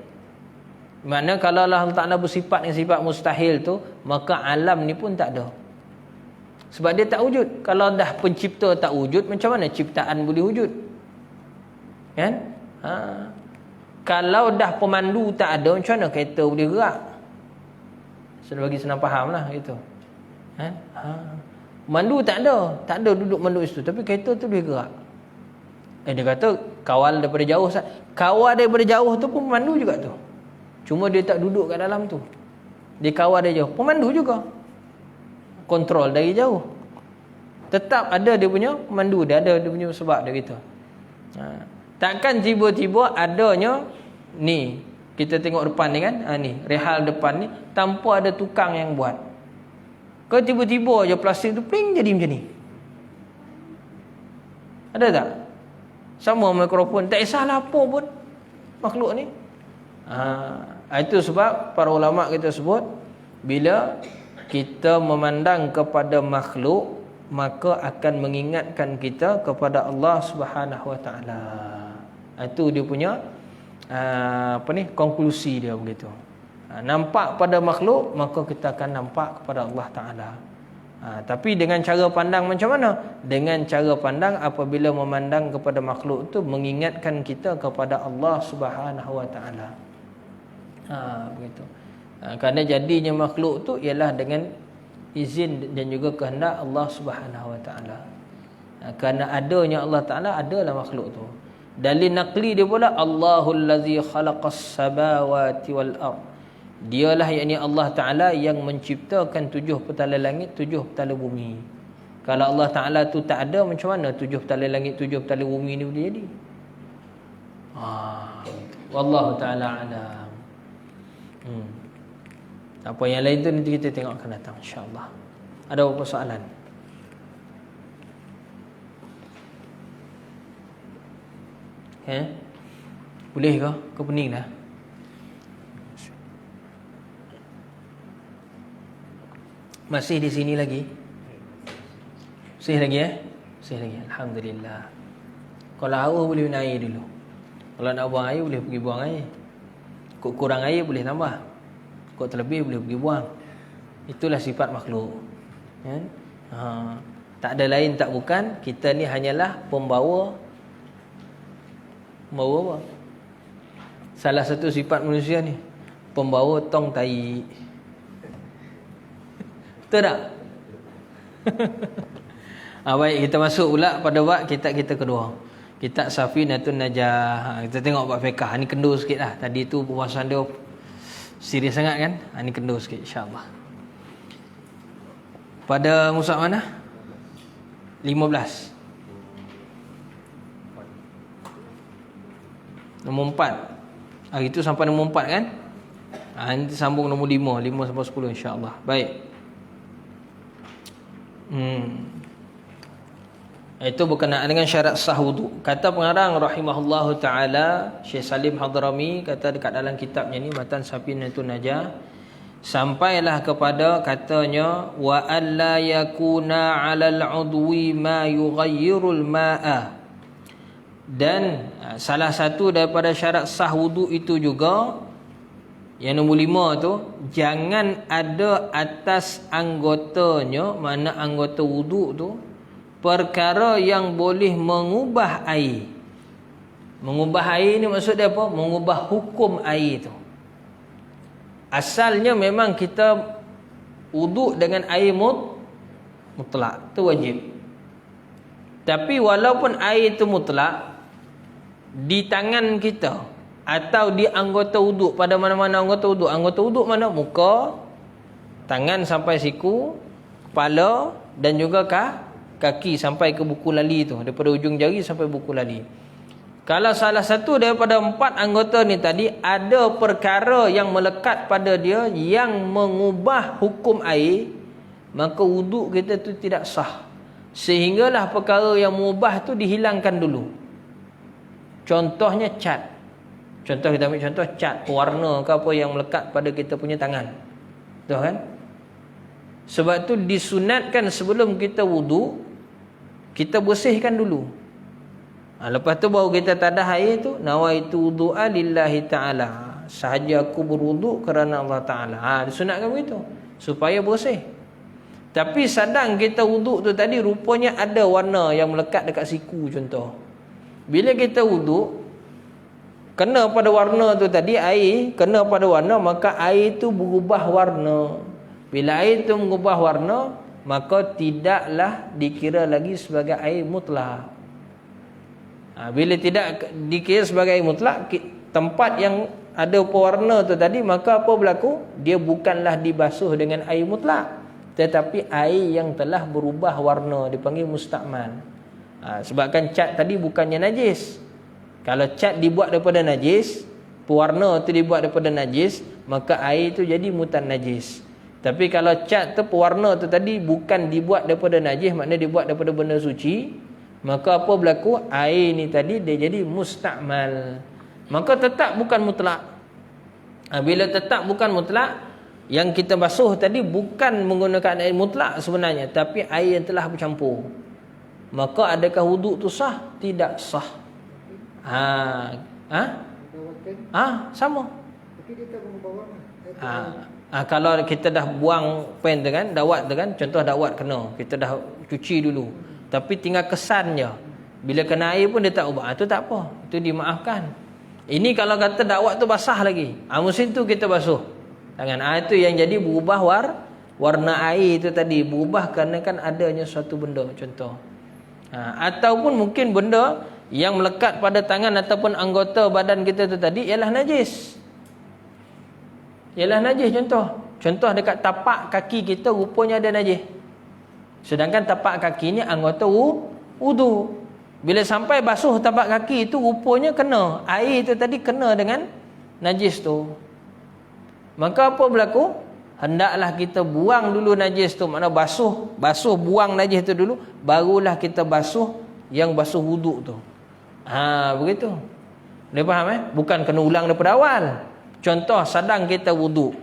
makna kalau Allah Ta'ala bersifat yang sifat mustahil tu, maka alam ni pun tak ada. Sebab dia tak wujud. Kalau dah pencipta tak wujud, macam mana ciptaan boleh wujud? Kan? Kalau dah pemandu tak ada, macam mana kereta boleh gerak? Sudah bagi senang faham lah itu. Pemandu tak ada duduk mandu situ, tapi kereta tu boleh gerak. Dia kata kawal daripada jauh. Kawal daripada jauh tu pun pemandu juga tu. Cuma dia tak duduk kat dalam tu. Dia kawal dari jauh. Pemandu juga. Kontrol dari jauh. Tetap ada dia punya pemandu. Dia ada dia punya sebab dia gitu. Takkan tiba-tiba adanya ni. Kita tengok depan ni kan. Ni. Rehal depan ni. Tanpa ada tukang yang buat. Kalau tiba-tiba je plastik tu pling jadi macam ni. Ada tak? Sama mikrofon. Tak kisahlah apa pun makhluk ni. Itu sebab para ulama kita sebut, bila kita memandang kepada makhluk, maka akan mengingatkan kita kepada Allah Subhanahu Wa Taala. Itu dia punya konklusi dia begitu. Nampak pada makhluk, maka kita akan nampak kepada Allah Taala. Tapi dengan cara pandang macam mana? Dengan cara pandang apabila memandang kepada makhluk tu mengingatkan kita kepada Allah Subhanahu Wa Taala. Begitu. Kerana jadinya makhluk tu ialah dengan izin dan juga kehendak Allah Subhanahu Wa Taala. Kerana adanya Allah Taala, adalah makhluk tu. Dalil naqli dia pula, Allahul ladzi khalaqas samawati wal ard. Dialah yakni Allah Ta'ala yang menciptakan 7 petala langit, 7 petala bumi. Kalau Allah Ta'ala tu tak ada, macam mana 7 petala langit, 7 petala bumi ni boleh jadi? Wallahu Ta'ala alam. Apa yang lain tu nanti kita tengok akan datang, insyaAllah. Ada apa soalan? Boleh ke? Kau pening dah? Masih di sini lagi? Masih lagi Masih lagi. Alhamdulillah. Kalau haus boleh minum air dulu. Kalau nak buang air boleh pergi buang air. Kok kurang air boleh tambah. Kok terlebih boleh pergi buang. Itulah sifat makhluk. Tak ada lain tak bukan, kita ni hanyalah pembawa Pembawa apa? Salah satu sifat manusia ni, pembawa tong tai. Betul tak? Baik, kita masuk pula pada bab kitab kita kedua. Kitab Safinatun Najah. Kita tengok bab fiqh. Ni kendur sikit lah. Tadi tu pembahasan dia serius sangat kan? Ni kendur sikit insya-Allah. Pada mushaf mana? 15. Nombor 4. Hari tu sampai nombor 4 kan? Nanti sambung nombor 5 sampai 10 insya-Allah. Baik. Itu berkenaan dengan syarat sah wudu. Kata pengarang rahimahullahu taala, Syekh Salim Hadrami kata dekat dalam kitabnya ni Matan Safinatun Najah, sampailah kepada katanya wa alla yakuna 'alal 'udwi ma yughayyirul ma'a. Dan salah satu daripada syarat sah wudu itu juga yang nombor 5 tu, jangan ada atas anggotanya, mana anggota wudu tu, perkara yang boleh mengubah air. Mengubah air ni maksud dia apa? Mengubah hukum air tu. Asalnya memang kita wuduk dengan air mutlak, tu wajib. Tapi walaupun air itu mutlak, di tangan kita atau di anggota wuduk, pada mana-mana anggota wuduk mana? Muka, tangan sampai siku, kepala dan juga kaki sampai ke buku lali tu, daripada ujung jari sampai buku lali. Kalau salah satu daripada 4 anggota ni tadi ada perkara yang melekat pada dia yang mengubah hukum air, maka wuduk kita tu tidak sah. Sehinggalah perkara yang mengubah tu dihilangkan dulu. Contohnya cat. Contoh kita ambil contoh cat, warna ke apa yang melekat pada kita punya tangan. Betul kan? Sebab tu disunatkan sebelum kita wuduk, kita bersihkan dulu. Lepas tu baru kita tadah air tu, nawaitu wudu'a lillahi ta'ala. Sahaja aku berwuduk kerana Allah Ta'ala. Disunatkan begitu supaya bersih. Tapi sedang kita wuduk tu tadi rupanya ada warna yang melekat dekat siku contoh. Bila kita wuduk, kena pada warna tu tadi, air kena pada warna, maka air tu berubah warna. Bila air tu mengubah warna, maka tidaklah dikira lagi sebagai air mutlak. Bila tidak dikira sebagai air mutlak, tempat yang ada pewarna tu tadi, maka apa berlaku? Dia bukanlah dibasuh dengan air mutlak, tetapi air yang telah berubah warna, dipanggil mustakmal. Sebabkan cat tadi bukannya najis. Kalau cat dibuat daripada najis, pewarna tu dibuat daripada najis, maka air tu jadi mutan najis. Tapi kalau cat tu, pewarna tu tadi bukan dibuat daripada najis, maknanya dibuat daripada benda suci, maka apa berlaku? Air ni tadi dia jadi mustakmal, maka tetap bukan mutlak. Bila tetap bukan mutlak, yang kita basuh tadi bukan menggunakan air mutlak sebenarnya, tapi air yang telah bercampur. Maka adakah wuduk tu sah? Tidak sah. Sama. Tapi kita mengubah warna. Kalau kita dah buang pen tu kan, dawat tu kan, contoh dawat kena, kita dah cuci dulu, tapi tinggal kesannya. Bila kena air pun dia tak ubah, tu tak apa, itu dimaafkan. Ini kalau kata dawat tu basah lagi, musim tu kita basuh tangan. Itu yang jadi berubah warna air tu tadi, berubah kerana kan adanya suatu benda contoh. Ataupun mungkin benda yang melekat pada tangan ataupun anggota badan kita tu tadi ialah najis. Ialah najis contoh dekat tapak kaki kita rupanya ada najis. Sedangkan tapak kaki ni anggota wudu. Bila sampai basuh tapak kaki itu rupanya kena, air itu tadi kena dengan najis tu. Maka apa berlaku? Hendaklah kita buang dulu najis tu, makna basuh buang najis tu dulu, barulah kita basuh yang basuh wuduk tu. Begitu. Dia faham Bukan kena ulang daripada awal. Contoh sedang kita wuduk,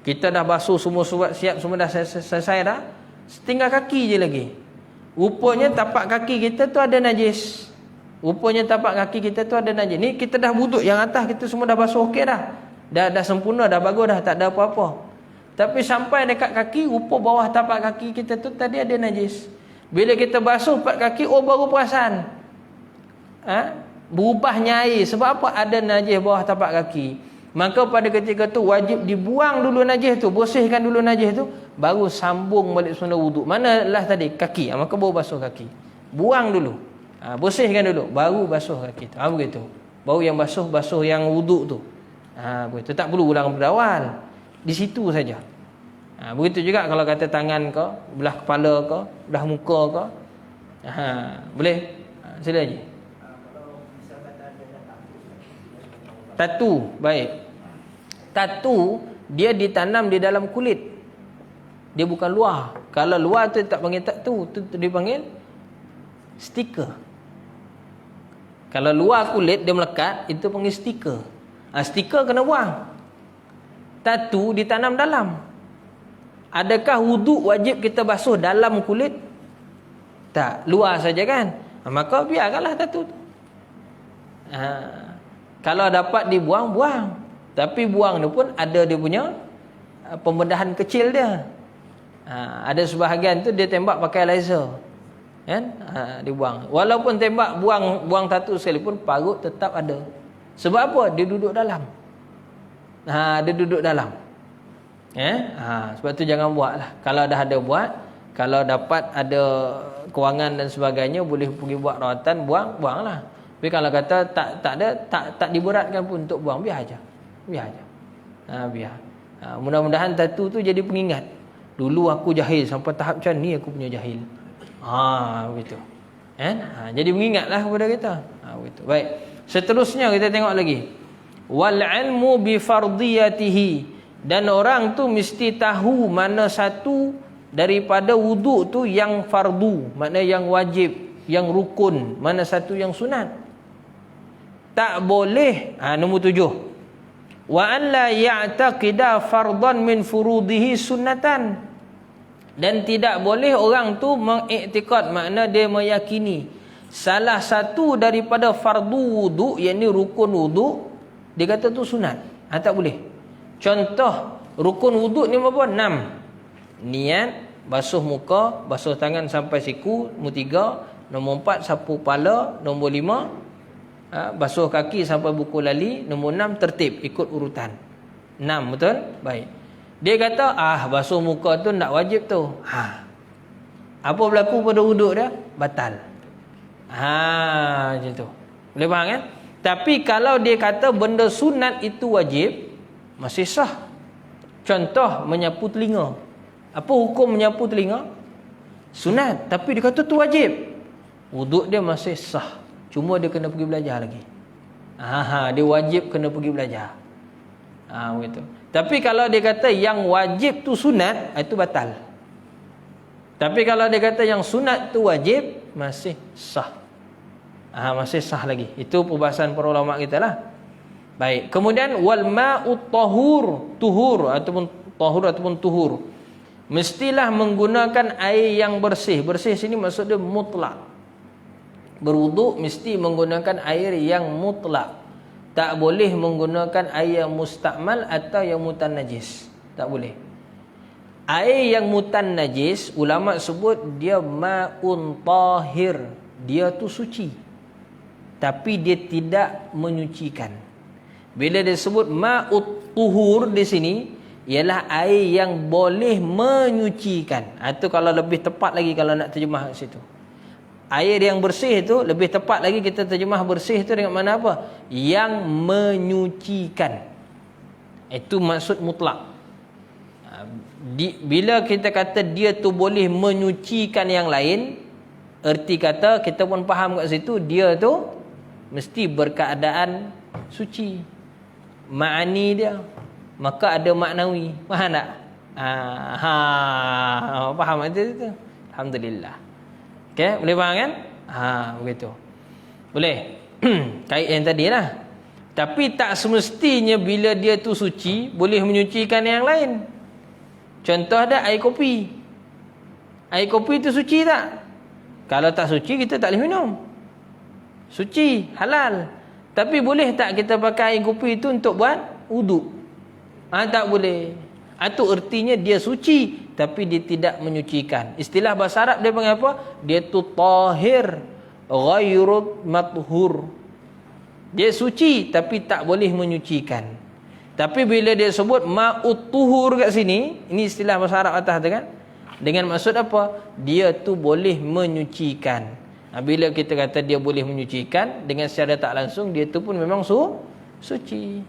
kita dah basuh semua siap, semua dah selesai dah, tinggal kaki je lagi. Rupanya tapak kaki kita tu ada najis. Ni kita dah wuduk, yang atas kita semua dah basuh okey dah. Dah sempurna, dah bagus dah, tak ada apa-apa. Tapi sampai dekat kaki, rupa bawah tapak kaki kita tu tadi ada najis. Bila kita basuh pat kaki, baru perasan. berubahnya air. Sebab apa? Ada najis bawah tapak kaki. Maka pada ketika tu wajib dibuang dulu najis tu, bersihkan dulu najis tu, baru sambung balik sunat wuduk. Manalah tadi? Kaki. Maka baru basuh kaki. Buang dulu. Bersihkan dulu, baru basuh kaki tu. Begitu. Baru yang basuh yang wuduk tu. Begitu. Tak perlu ulang berawal. Di situ saja. Begitu juga kalau kata tangan ke, belah kepala ke, belah muka ke. Boleh? Sila lagi. Tatu, baik. Tatu dia ditanam di dalam kulit. Dia bukan luar. Kalau luar tu tak panggil tatu, tu dipanggil stiker. Kalau luar kulit dia melekat, itu panggil stiker. Stiker kena buang. Tatu ditanam dalam. Adakah wuduk wajib kita basuh dalam kulit? Tak, luar saja kan. Maka biarkanlah tatu tu. Kalau dapat dibuang, buang. Tapi buang tu pun ada dia punya pembedahan kecil dia. Ada sebahagian tu dia tembak pakai laser. Kan? Dibuang. Walaupun tembak buang tatu sekalipun, parut tetap ada. Sebab apa? Dia duduk dalam. Dia duduk dalam. Sebab tu jangan buat lah. Kalau dah ada buat, kalau dapat ada kewangan dan sebagainya, boleh pergi buat rawatan, buanglah. Tapi kalau kata tak ada, tak diberatkan pun untuk buang, biar aja. Biar. Mudah-mudahan tatu tu jadi pengingat. Dulu aku jahil, sampai tahap macam ni aku punya jahil. Begitu. Jadi mengingatlah kepada kita. Begitu. Baik. Seterusnya kita tengok lagi. Wal ilmu bi fardiyatihi, dan orang tu mesti tahu mana satu daripada wuduk tu yang fardu, makna yang wajib, yang rukun, mana satu yang sunat. Tak boleh. Nombor 7. Wa an la ya'taqida fardan min furudihi sunnatan, dan tidak boleh orang tu mengiktikad, makna dia meyakini salah satu daripada fardu wuduk, yakni rukun wuduk, dia kata tu sunat. Tak boleh. Contoh rukun wuduk ni berapa? 6. Niat, basuh muka, basuh tangan sampai siku, nombor 3. Nombor 4, sapu kepala. Nombor 5, basuh kaki sampai buku lali. Nombor 6, tertib, ikut urutan. 6, betul? Baik. Dia kata, basuh muka tu tak wajib tu. Apa berlaku pada wuduk dia? Batal. Macam tu. Boleh faham kan? Tapi kalau dia kata benda sunat itu wajib, masih sah. Contoh, menyapu telinga. Apa hukum menyapu telinga? Sunat. Tapi dia kata tu wajib. Wuduk dia masih sah. Cuma dia kena pergi belajar lagi. Dia wajib kena pergi belajar. Begitu. Tapi kalau dia kata yang wajib tu sunat, itu batal. Tapi kalau dia kata yang sunat tu wajib, masih sah. Masih sah lagi. Itu perbahasan para ulama kita lah. Baik. Kemudian wal ma'ut tuhur ataupun tuhur. Mestilah menggunakan air yang bersih. Bersih sini maksud dia mutlak. Berwuduk mesti menggunakan air yang mutlak. Tak boleh menggunakan air yang mustakmal atau yang mutan najis. Tak boleh. Air yang mutan najis, ulama sebut dia ma'un tahir. Dia tu suci. Tapi dia tidak menyucikan. Bila dia sebut ma'ut tuhur di sini, ialah air yang boleh menyucikan. Itu kalau lebih tepat lagi kalau nak terjemah kat situ. Air yang bersih itu lebih tepat lagi kita terjemah bersih itu dengan mana apa? Yang menyucikan. Itu maksud mutlak. Bila kita kata dia tu boleh menyucikan yang lain, erti kata kita pun faham kat situ, dia tu mesti berkeadaan suci. Ma'ani dia, maka ada maknawi. Faham tak? Faham itu? Alhamdulillah. Okey, boleh faham kan? Begitu. Boleh. Kait yang tadi lah. Tapi tak semestinya bila dia tu suci boleh menyucikan yang lain. Contoh ada air kopi. Air kopi tu suci tak? Kalau tak suci kita tak boleh minum. Suci, halal. Tapi boleh tak kita pakai air kopi itu untuk buat wuduk? Tak boleh. Itu ertinya dia suci tapi dia tidak menyucikan. Istilah bahasa Arab dia panggil apa? Dia tu tahir ghairu mathur. Dia suci tapi tak boleh menyucikan. Tapi bila dia sebut ma'ut tuhur kat sini, ini istilah bahasa Arab atas tu kan, dengan maksud apa? Dia tu boleh menyucikan. Bila kita kata dia boleh menyucikan, dengan secara tak langsung dia tu pun memang suci.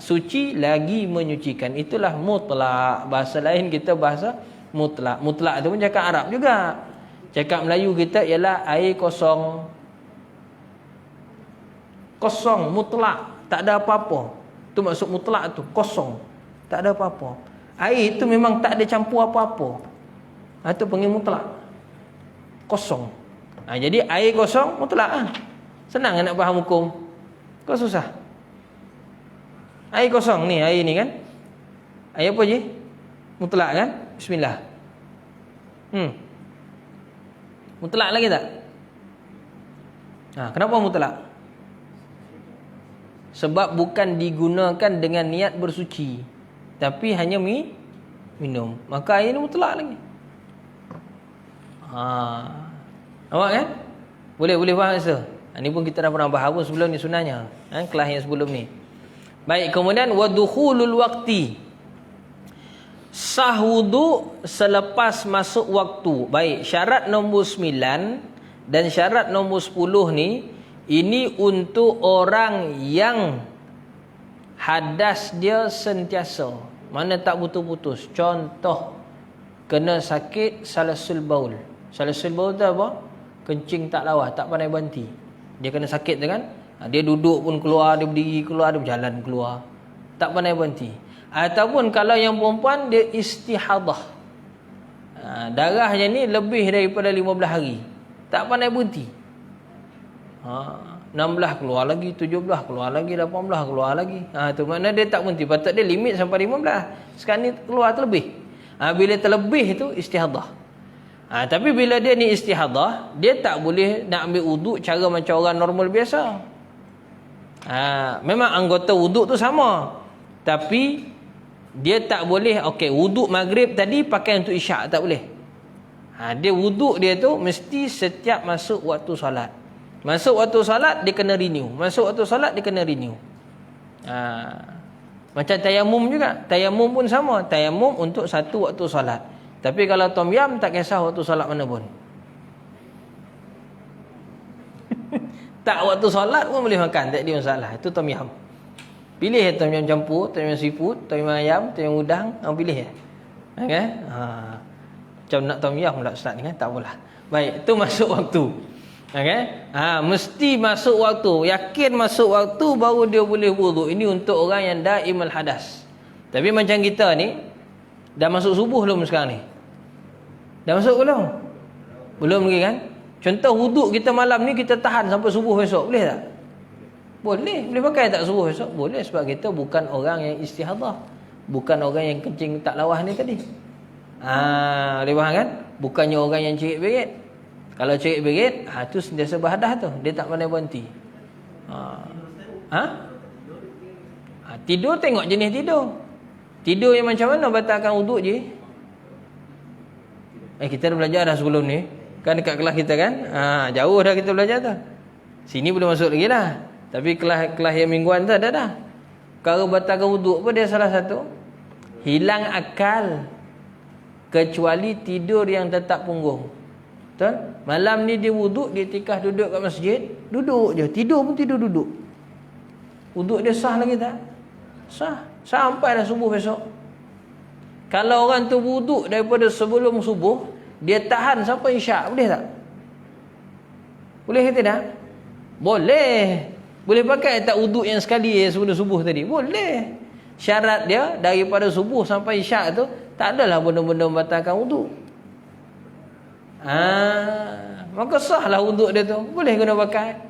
Suci lagi menyucikan. Itulah mutlak. Bahasa lain kita bahasa mutlak. Mutlak tu pun cakap Arab juga. Cakap Melayu kita ialah air kosong. Kosong, mutlak, tak ada apa-apa. Tu maksud mutlak tu, kosong, tak ada apa-apa. Air tu memang tak ada campur apa-apa. Itu panggil mutlak. Kosong. Jadi air kosong mutlak. Senang nak faham hukum. Kau susah. Air kosong ni, air ni kan. Air apa je? Mutlak kan? Bismillah. Mutlak lagi tak? Kenapa mutlak? Sebab bukan digunakan dengan niat bersuci, tapi hanya minum. Maka air ni mutlak lagi. Nampak kan? Boleh faham rasa? Ini pun kita dah pernah bahas pun sebelum ni sunanya. Kelas yang sebelum ni. Baik, kemudian wadukhulul waqti. Sah wudu selepas masuk waktu. Baik, syarat nombor 9 dan syarat nombor 10 ni, ini untuk orang yang hadas dia sentiasa, mana tak putus-putus. Contoh, kena sakit salasul baul. Salasul baul tu apa? Kencing tak lawas, tak pandai berhenti. Dia kena sakit tu kan? Dia duduk pun keluar, dia berdiri keluar, dia berjalan keluar, tak pandai berhenti. Ataupun kalau yang perempuan, dia istihadah, darahnya ni lebih daripada 15 hari, tak pandai berhenti. 16 keluar lagi, 17 keluar lagi, 18 keluar lagi. Tu makna dia tak berhenti. Patut dia limit sampai 15. Sekarang ni keluar terlebih. Bila terlebih tu istihadah. Tapi bila dia ni istihadah, dia tak boleh nak ambil wuduk cara macam orang normal biasa. Memang anggota wuduk tu sama, tapi dia tak boleh, wuduk maghrib tadi pakai untuk isyak, tak boleh. Dia wuduk dia tu mesti setiap masuk waktu solat. Masuk waktu solat dia kena renew. Masuk waktu solat dia kena renew. Macam tayamum juga. Tayamum pun sama. Tayamum untuk satu waktu solat. Tapi kalau tom yam tak kisah waktu solat mana pun. Tak waktu solat pun boleh makan, tak ada masalah. Itu tom yam. Pilih tom yam campur, tom yam seafood, tom yam ayam, tom yam udang, pilih ya. Okay? Macam nak tom yam pula ustaz ni kan, tak apalah. Baik, itu masuk waktu. Mesti masuk waktu. Yakin masuk waktu baru dia boleh wuduk. Ini untuk orang yang daimul hadas. Tapi macam kita ni, dah masuk subuh belum sekarang ni? Dah masuk belum? Belum lagi kan? Contoh wuduk kita malam ni, kita tahan sampai subuh besok, boleh tak? Boleh. Boleh pakai tak subuh besok? Boleh, sebab kita bukan orang yang istihadah, bukan orang yang kencing tak lawas ni tadi. Boleh faham kan? Bukannya orang yang cerit-berit. Kalau cerit-berit, tu sentiasa berhadas tu, dia tak pandai berhenti. Tidur, tengok jenis tidur. Tidur yang macam mana batalkan wuduk je? Kita dah belajar dah sebelum ni kan, dekat kelas kita kan. Jauh dah kita belajar tu. Sini belum masuk lagi lah. Tapi kelas yang mingguan tu ada dah. Kalau batalkan wuduk pun dia salah satu hilang akal, kecuali tidur yang tetap punggung. Betul? Malam ni dia wuduk, dia tikah duduk kat masjid, duduk je, tidur pun tidur duduk. Wuduk dia sah lagi tak? Sah. Sampai dah subuh besok. Kalau orang tu wuduk daripada sebelum subuh, dia tahan sampai isyak, boleh tak? Boleh ke tidak? Boleh. Boleh pakai tak wuduk yang sekali sebelum subuh tadi? Boleh. Syarat dia daripada subuh sampai isyak tu, tak adalah benda-benda membatalkan wuduk. Maka sahlah wuduk dia tu. Boleh guna pakai.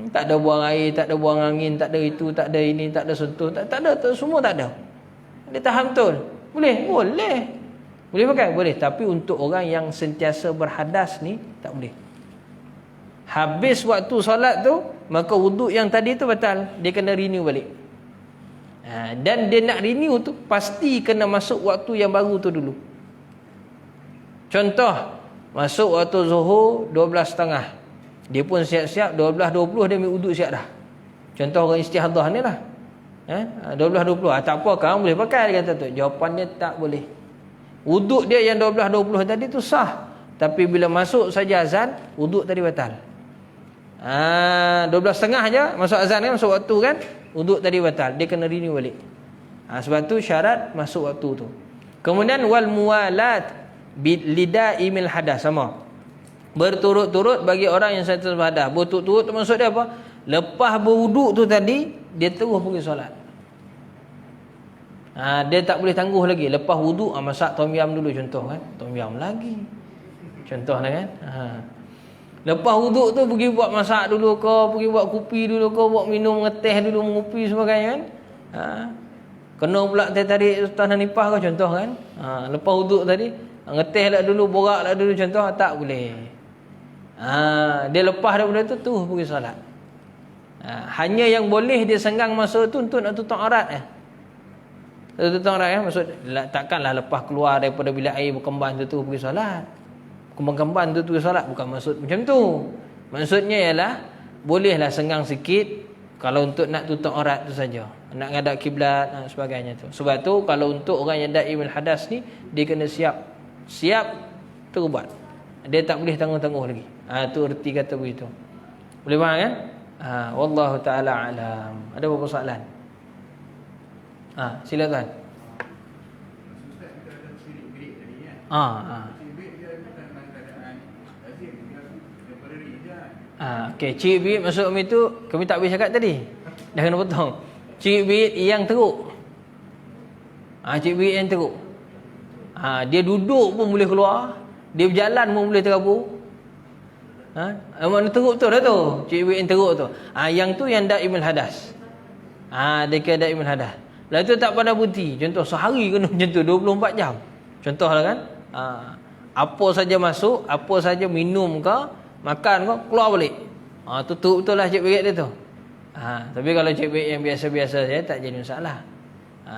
Tak ada buang air, tak ada buang angin, tak ada itu, tak ada ini, tak ada sentuh, tak ada, semua tak ada. Dia tahan betul. Boleh? Boleh. Boleh pakai? Boleh. Tapi untuk orang yang sentiasa berhadas ni, tak boleh. Habis waktu solat tu, maka wuduk yang tadi tu batal. Dia kena renew balik. Dan dia nak renew tu, pasti kena masuk waktu yang baru tu dulu. Contoh, masuk waktu zuhur 12.30. Dia pun siap-siap 12.20 dia ambil wuduk siap dah. Contoh orang istihadah ni lah. 12-20. Tak apa, kamu boleh pakai, dia kata tu. Jawapannya tak boleh. Wuduk dia yang 12-20 tadi tu sah. Tapi bila masuk saja azan, wuduk tadi batal. 12.30 je masuk azan kan, masuk waktu kan, wuduk tadi batal. Dia kena renew balik. Sebab tu syarat masuk waktu tu. Kemudian wal muwalat lidaimil hadas, sama. Berturut-turut bagi orang yang satu hadas. Berturut-turut maksud dia apa? Lepas berwuduk tu tadi, dia terus pergi solat. Dia tak boleh tangguh lagi. Lepas wuduk, masak tom yam dulu contoh kan. Tom yam lagi. Contohlah kan. Lepas wuduk tu pergi buat masak dulu ke, pergi buat kopi dulu ke, buat minum, ngeteh dulu, mengopi sebagainya kan. Kena pula teh tarik Sultan Hanifah ke contoh kan. Lepas wuduk tadi, ngeteh lah dulu, borak lah dulu contoh, tak boleh. Dia lepas daripada tu pergi solat. Hanya yang boleh dia senggang masa tu untuk nak tutup aurat tutup aurat kan. Maksud takkanlah lepas keluar daripada bilik air berkembang tu pergi solat. Kembang-kembang tu solat, bukan maksud macam tu. Maksudnya ialah bolehlah senggang sikit kalau untuk nak tutup aurat tu saja, nak ngadap kiblat dan sebagainya tu. Sebab tu kalau untuk orang yang daimul hadas ni, dia kena siap terus buat. Dia tak boleh tangguh-tangguh lagi. Tu erti kata begitu. Boleh faham kan? Wallahu taala alam. Ada apa soalan? Silakan. Okey, ciri bibit masuk kami tu kami tak boleh cakap tadi. Dah kena potong. Ciri bibit yang teruk. Ciri bibit yang teruk. Dia duduk pun boleh keluar, dia berjalan pun boleh terabur. Makna teruk tu dah tu. Ciri bibit yang teruk tu. Yang tu yang daimul hadas. Dia kira daimul hadas. Lepas tu tak pandai berhenti. Contoh sehari kena macam tu 24 jam. Contohlah kan. Apa saja masuk, apa saja minum ke, makan kau keluar balik. Tu teruk betul lah cik berit dia tu. Tapi kalau cik berit yang biasa-biasa saja tak jadi masalah.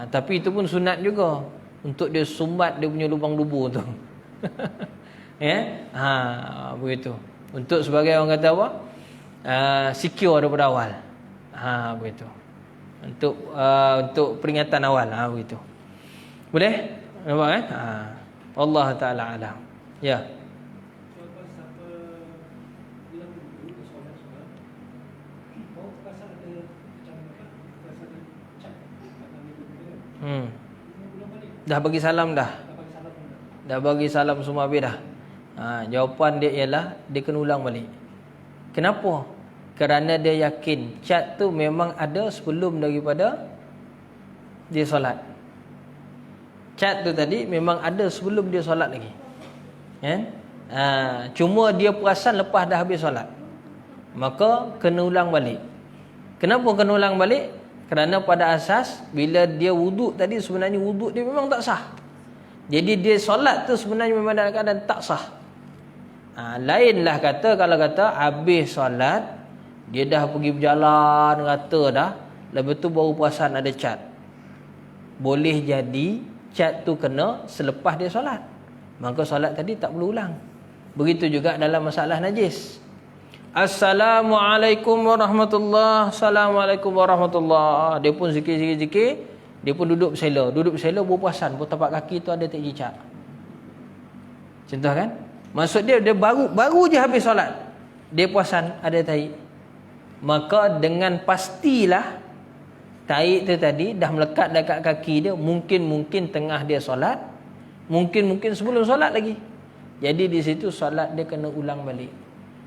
Tapi itu pun sunat juga untuk dia sumbat dia punya lubang lubur tu. Begitu. Untuk sebagai orang kata apa? Secure daripada awal. Begitu. Untuk peringatan awal. Begitu. Boleh? Nampak kan? Allah Taala alam. Ya. Dah bagi salam dah. Dah bagi salam semua habis dah. Jawapan dia ialah dia kena ulang balik. Kenapa? Kerana dia yakin cat tu memang ada sebelum daripada dia solat. Cat tu tadi memang ada sebelum dia solat lagi. Cuma dia perasan lepas dah habis solat. Maka kena ulang balik. Kenapa kena ulang balik? Kerana pada asas bila dia wuduk tadi sebenarnya wuduk dia memang tak sah. Jadi dia solat tu sebenarnya memang dalam keadaan tak sah. Lainlah kata kalau kata habis solat dia dah pergi berjalan rata dah, lepas tu baru perasan ada cat. Boleh jadi cat tu kena selepas dia solat. Maka solat tadi tak perlu ulang. Begitu juga dalam masalah najis. Assalamualaikum warahmatullahi. Assalamualaikum warahmatullahi. Dia pun zikir-zikir, dia pun duduk bersela. Duduk bersela baru perasan tapak kaki tu ada tak cat. Contoh kan? Maksud dia baru je habis solat. Dia perasan ada tahi. Maka dengan pastilah tahi tu tadi dah melekat dekat kaki dia, mungkin tengah dia solat, mungkin sebelum solat lagi. Jadi di situ solat dia kena ulang balik.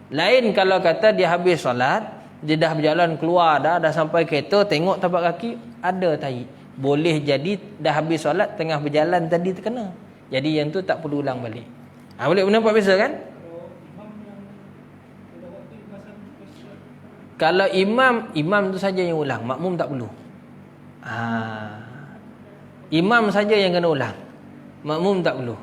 Lain kalau kata dia habis solat, dia dah berjalan keluar dah sampai kereta, tengok tapak kaki ada tahi. Boleh jadi dah habis solat tengah berjalan tadi terkena. Jadi yang tu tak perlu ulang balik. Boleh nampak biasa kan? Kalau imam tu saja yang ulang, makmum tak perlu. Imam saja yang kena ulang, makmum tak perlu.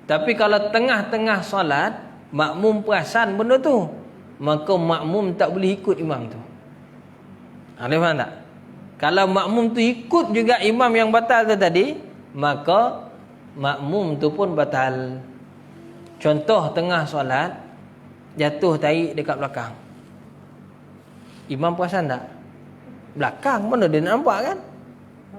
Tapi kalau tengah-tengah solat makmum perasan benda tu, maka makmum tak boleh ikut imam tu. Anda faham tak? Kalau makmum tu ikut juga imam yang batal tu tadi, maka makmum tu pun batal. Contoh tengah solat jatuh tahi dekat belakang. Imam perasan tak? belakang. Mana dia nak nampak kan?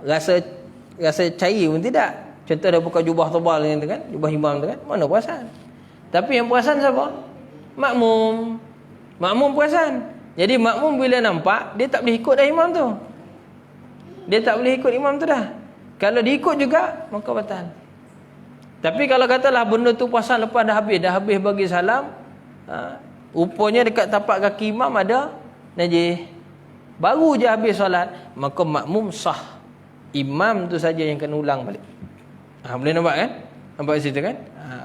Rasa cair pun tidak. Contoh dia buka jubah tebal ni tu kan, jubah imam tu kan, mana perasan? Tapi yang perasan siapa? Makmum. Makmum perasan. Jadi makmum bila nampak, dia tak boleh ikut dah imam tu. Dia tak boleh ikut imam tu dah. Kalau diikut juga, maka batal. Tapi kalau katalah benda tu perasan lepas dah habis bagi salam, rupanya dekat tapak kaki imam ada najis, baru je habis solat, maka makmum sah. Imam tu saja yang kena ulang balik. Boleh nampak kan? Nampak di situ kan?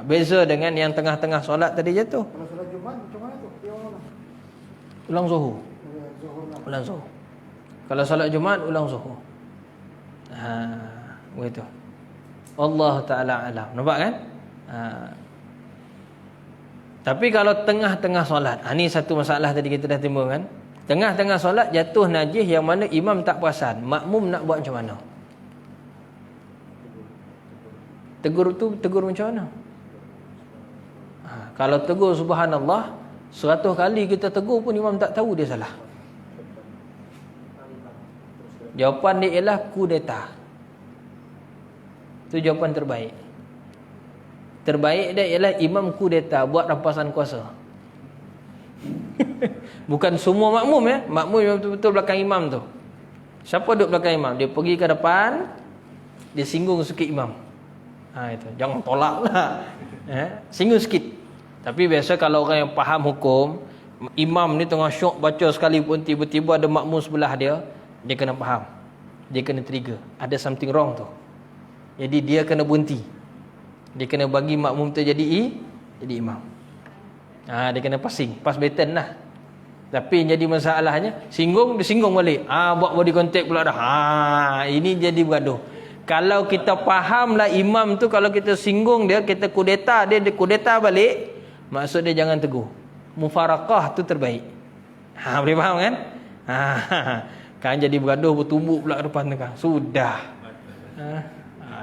Beza dengan yang tengah-tengah solat tadi jatuh. Kalau solat Jumaat macam mana tu? Dia Ulang zuhur. Ulang zuhur. Kalau solat Jumaat ulang zuhur. Begitu. Allah Ta'ala alam. Nampak kan? Tapi kalau tengah-tengah solat, ni satu masalah tadi kita dah timbul kan? Tengah-tengah solat jatuh najis yang mana imam tak perasan, makmum nak buat macam mana? Tegur macam mana? Kalau tegur subhanallah 100 kali kita tegur pun imam tak tahu dia salah. Jawapan dia ialah kudeta. Itu jawapan terbaik. Terbaik dia ialah imam kudeta, buat rampasan kuasa. Bukan semua makmum ya. Makmum yang betul-betul belakang imam tu. Siapa duduk belakang imam? Dia pergi ke depan, dia singgung sikit imam. Itu. Jangan tolak lah. Singgung sikit. Tapi biasa kalau orang yang faham hukum, imam ni tengah syok baca sekali pun tiba-tiba ada makmum sebelah dia, dia kena faham. Dia kena trigger. Ada something wrong tu. Jadi dia kena berhenti. Dia kena bagi makmum tu jadi imam. Dia kena passing, pass baton lah. Tapi yang jadi masalahnya, dia singgung balik. Buat body contact pula dah. Ini jadi bergaduh. Kalau kita fahamlah imam tu, kalau kita singgung dia, kita kudeta dia kudeta balik, maksud dia jangan tegur. Mufarakah tu terbaik. Boleh faham kan? Kan jadi bergaduh, bertumbuk pula ke depan tu kan. Sudah.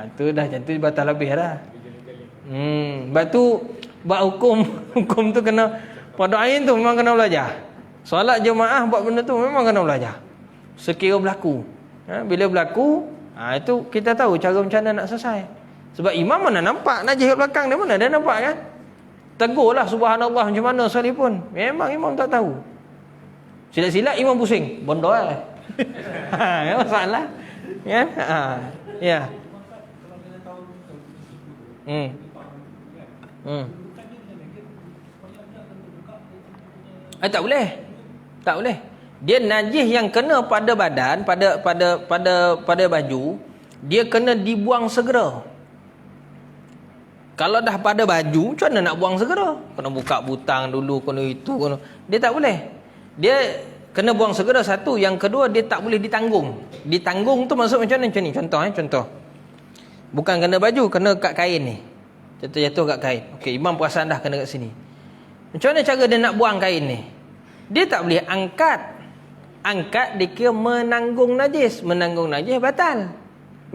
Itu dah macam tu batal habis dah. Sebab tu buat hukum tu kena pada ain tu memang kena belajar. Solat jemaah buat benda tu memang kena belajar. Sekira berlaku. Bila berlaku, itu kita tahu cara macam mana nak selesai. Sebab imam mana nampak najis kat belakang dia, mana dia nampak kan? Tegurlah subhanallah macam mana sekalipun, memang imam tak tahu. Silat-silat imam pusing, bodoh lah. Masalah. Ya. Ya. Tak boleh. Tak boleh. Dia najis yang kena pada badan, pada baju, dia kena dibuang segera. Kalau dah pada baju, macam mana nak buang segera? Kena buka butang dulu, kena itu, kena. Dia tak boleh. Dia kena buang segera satu, yang kedua dia tak boleh ditanggung. Ditanggung tu maksud macam mana? Macam ni contoh. Bukan kena baju, kena kat kain ni. Jatuh kat kain. Okey, imam perasan dah kena kat sini. Macam mana cara dia nak buang kain ni? Dia tak boleh angkat. Angkat dia kira menanggung najis. Menanggung najis batal.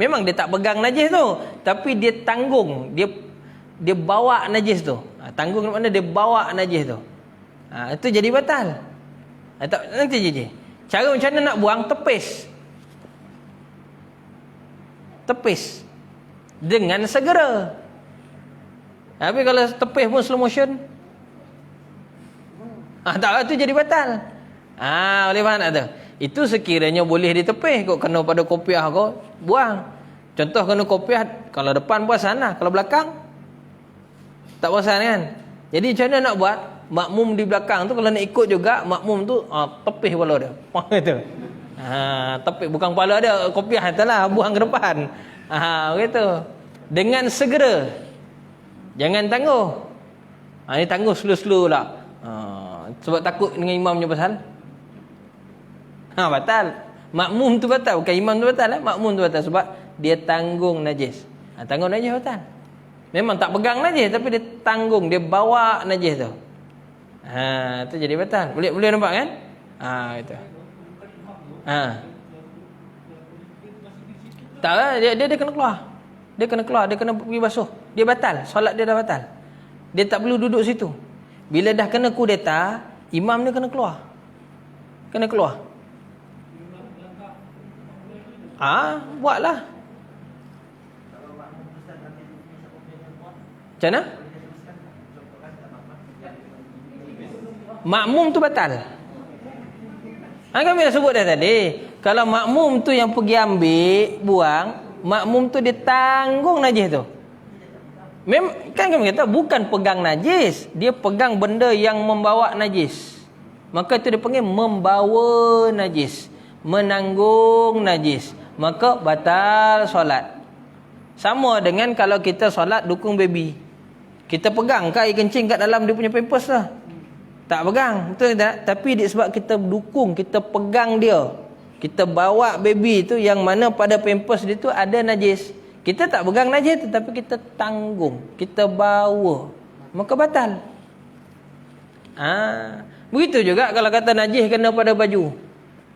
Memang dia tak pegang najis tu, tapi dia tanggung. Dia bawa najis tu. Tanggung mana dia bawa najis tu. Itu jadi batal. Nanti jadi. Cara macam mana nak buang? Tepis. Dengan segera. Tapi kalau tepis pun slow motion, tak, itu jadi batal. Boleh faham tak tu? Itu sekiranya boleh ditepis. Kau kena pada kopiah kau, buang. Contoh kena kopiah, kalau depan perasan lah, kalau belakang tak perasan kan. Jadi macam mana nak buat? Makmum di belakang tu kalau nak ikut juga, makmum tu tepis kepala dia. Gitu. Tepis, bukan kepala dia, kopiah tu lah, buang ke depan. Begitu. Dengan segera. Jangan tangguh. Ini tangguh slow-slow lah. Sebab takut dengan imamnya pasal. Batal. Makmum tu batal, bukan imam tu batal. Makmum tu batal sebab dia tanggung najis. Tanggung najis batal. Memang tak pegang najis, tapi dia tanggung, dia bawa najis tu. Itu jadi batal. Boleh nampak kan? Itu. Tak lah, dia kena keluar. Dia kena keluar, dia kena pergi basuh. Dia batal, solat dia dah batal. Dia tak perlu duduk situ. Bila dah kena kudeta, imam dia kena keluar. Kena keluar. Buatlah. Macam mana? Makmum tu batal. Kami dah sebut dah tadi. Kalau makmum tu yang pergi ambil, buang, makmum tu dia tanggung najis tu. Kan kami kata bukan pegang najis, dia pegang benda yang membawa najis. Maka itu dia panggil membawa najis, menanggung najis. Maka batal solat. Sama dengan kalau kita solat dukung baby. Kita pegang ke air kencing kat dalam dia punya pampers lah. Tak pegang, betul tak? Tapi sebab kita dukung, kita pegang dia, kita bawa baby tu yang mana pada pampers dia tu ada najis. Kita tak pegang najis tu, tapi kita tanggung, kita bawa, maka batal. Begitu juga kalau kata najis kena pada baju.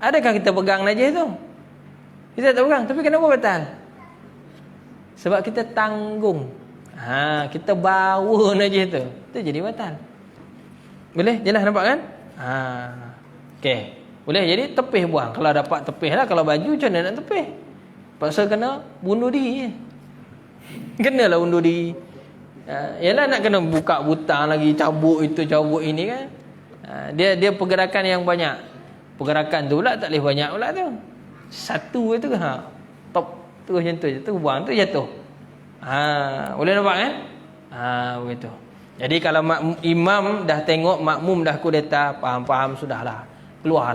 Adakah kita pegang najis tu? Kita tak pegang, tapi kenapa batal? Sebab kita tanggung. Kita bawa najis tu. Itu jadi batal. Boleh? Jelas nampak kan? Okey. Boleh jadi tepih buang. Kalau dapat tepih lah. Kalau baju macam mana nak tepih? Paksa kena bunuh diri. Kenalah bunuh diri. Yalah nak kena buka butang lagi, cabut itu, cabut ini kan. Dia pergerakan yang banyak. Pergerakan tu pula tak boleh banyak pula tu. Satu itu top terus macam tu je. Tu buang tu jatuh. Boleh nampak kan? Begitu. Jadi kalau imam dah tengok makmum dah kudeta, faham-faham sudahlah. Keluar.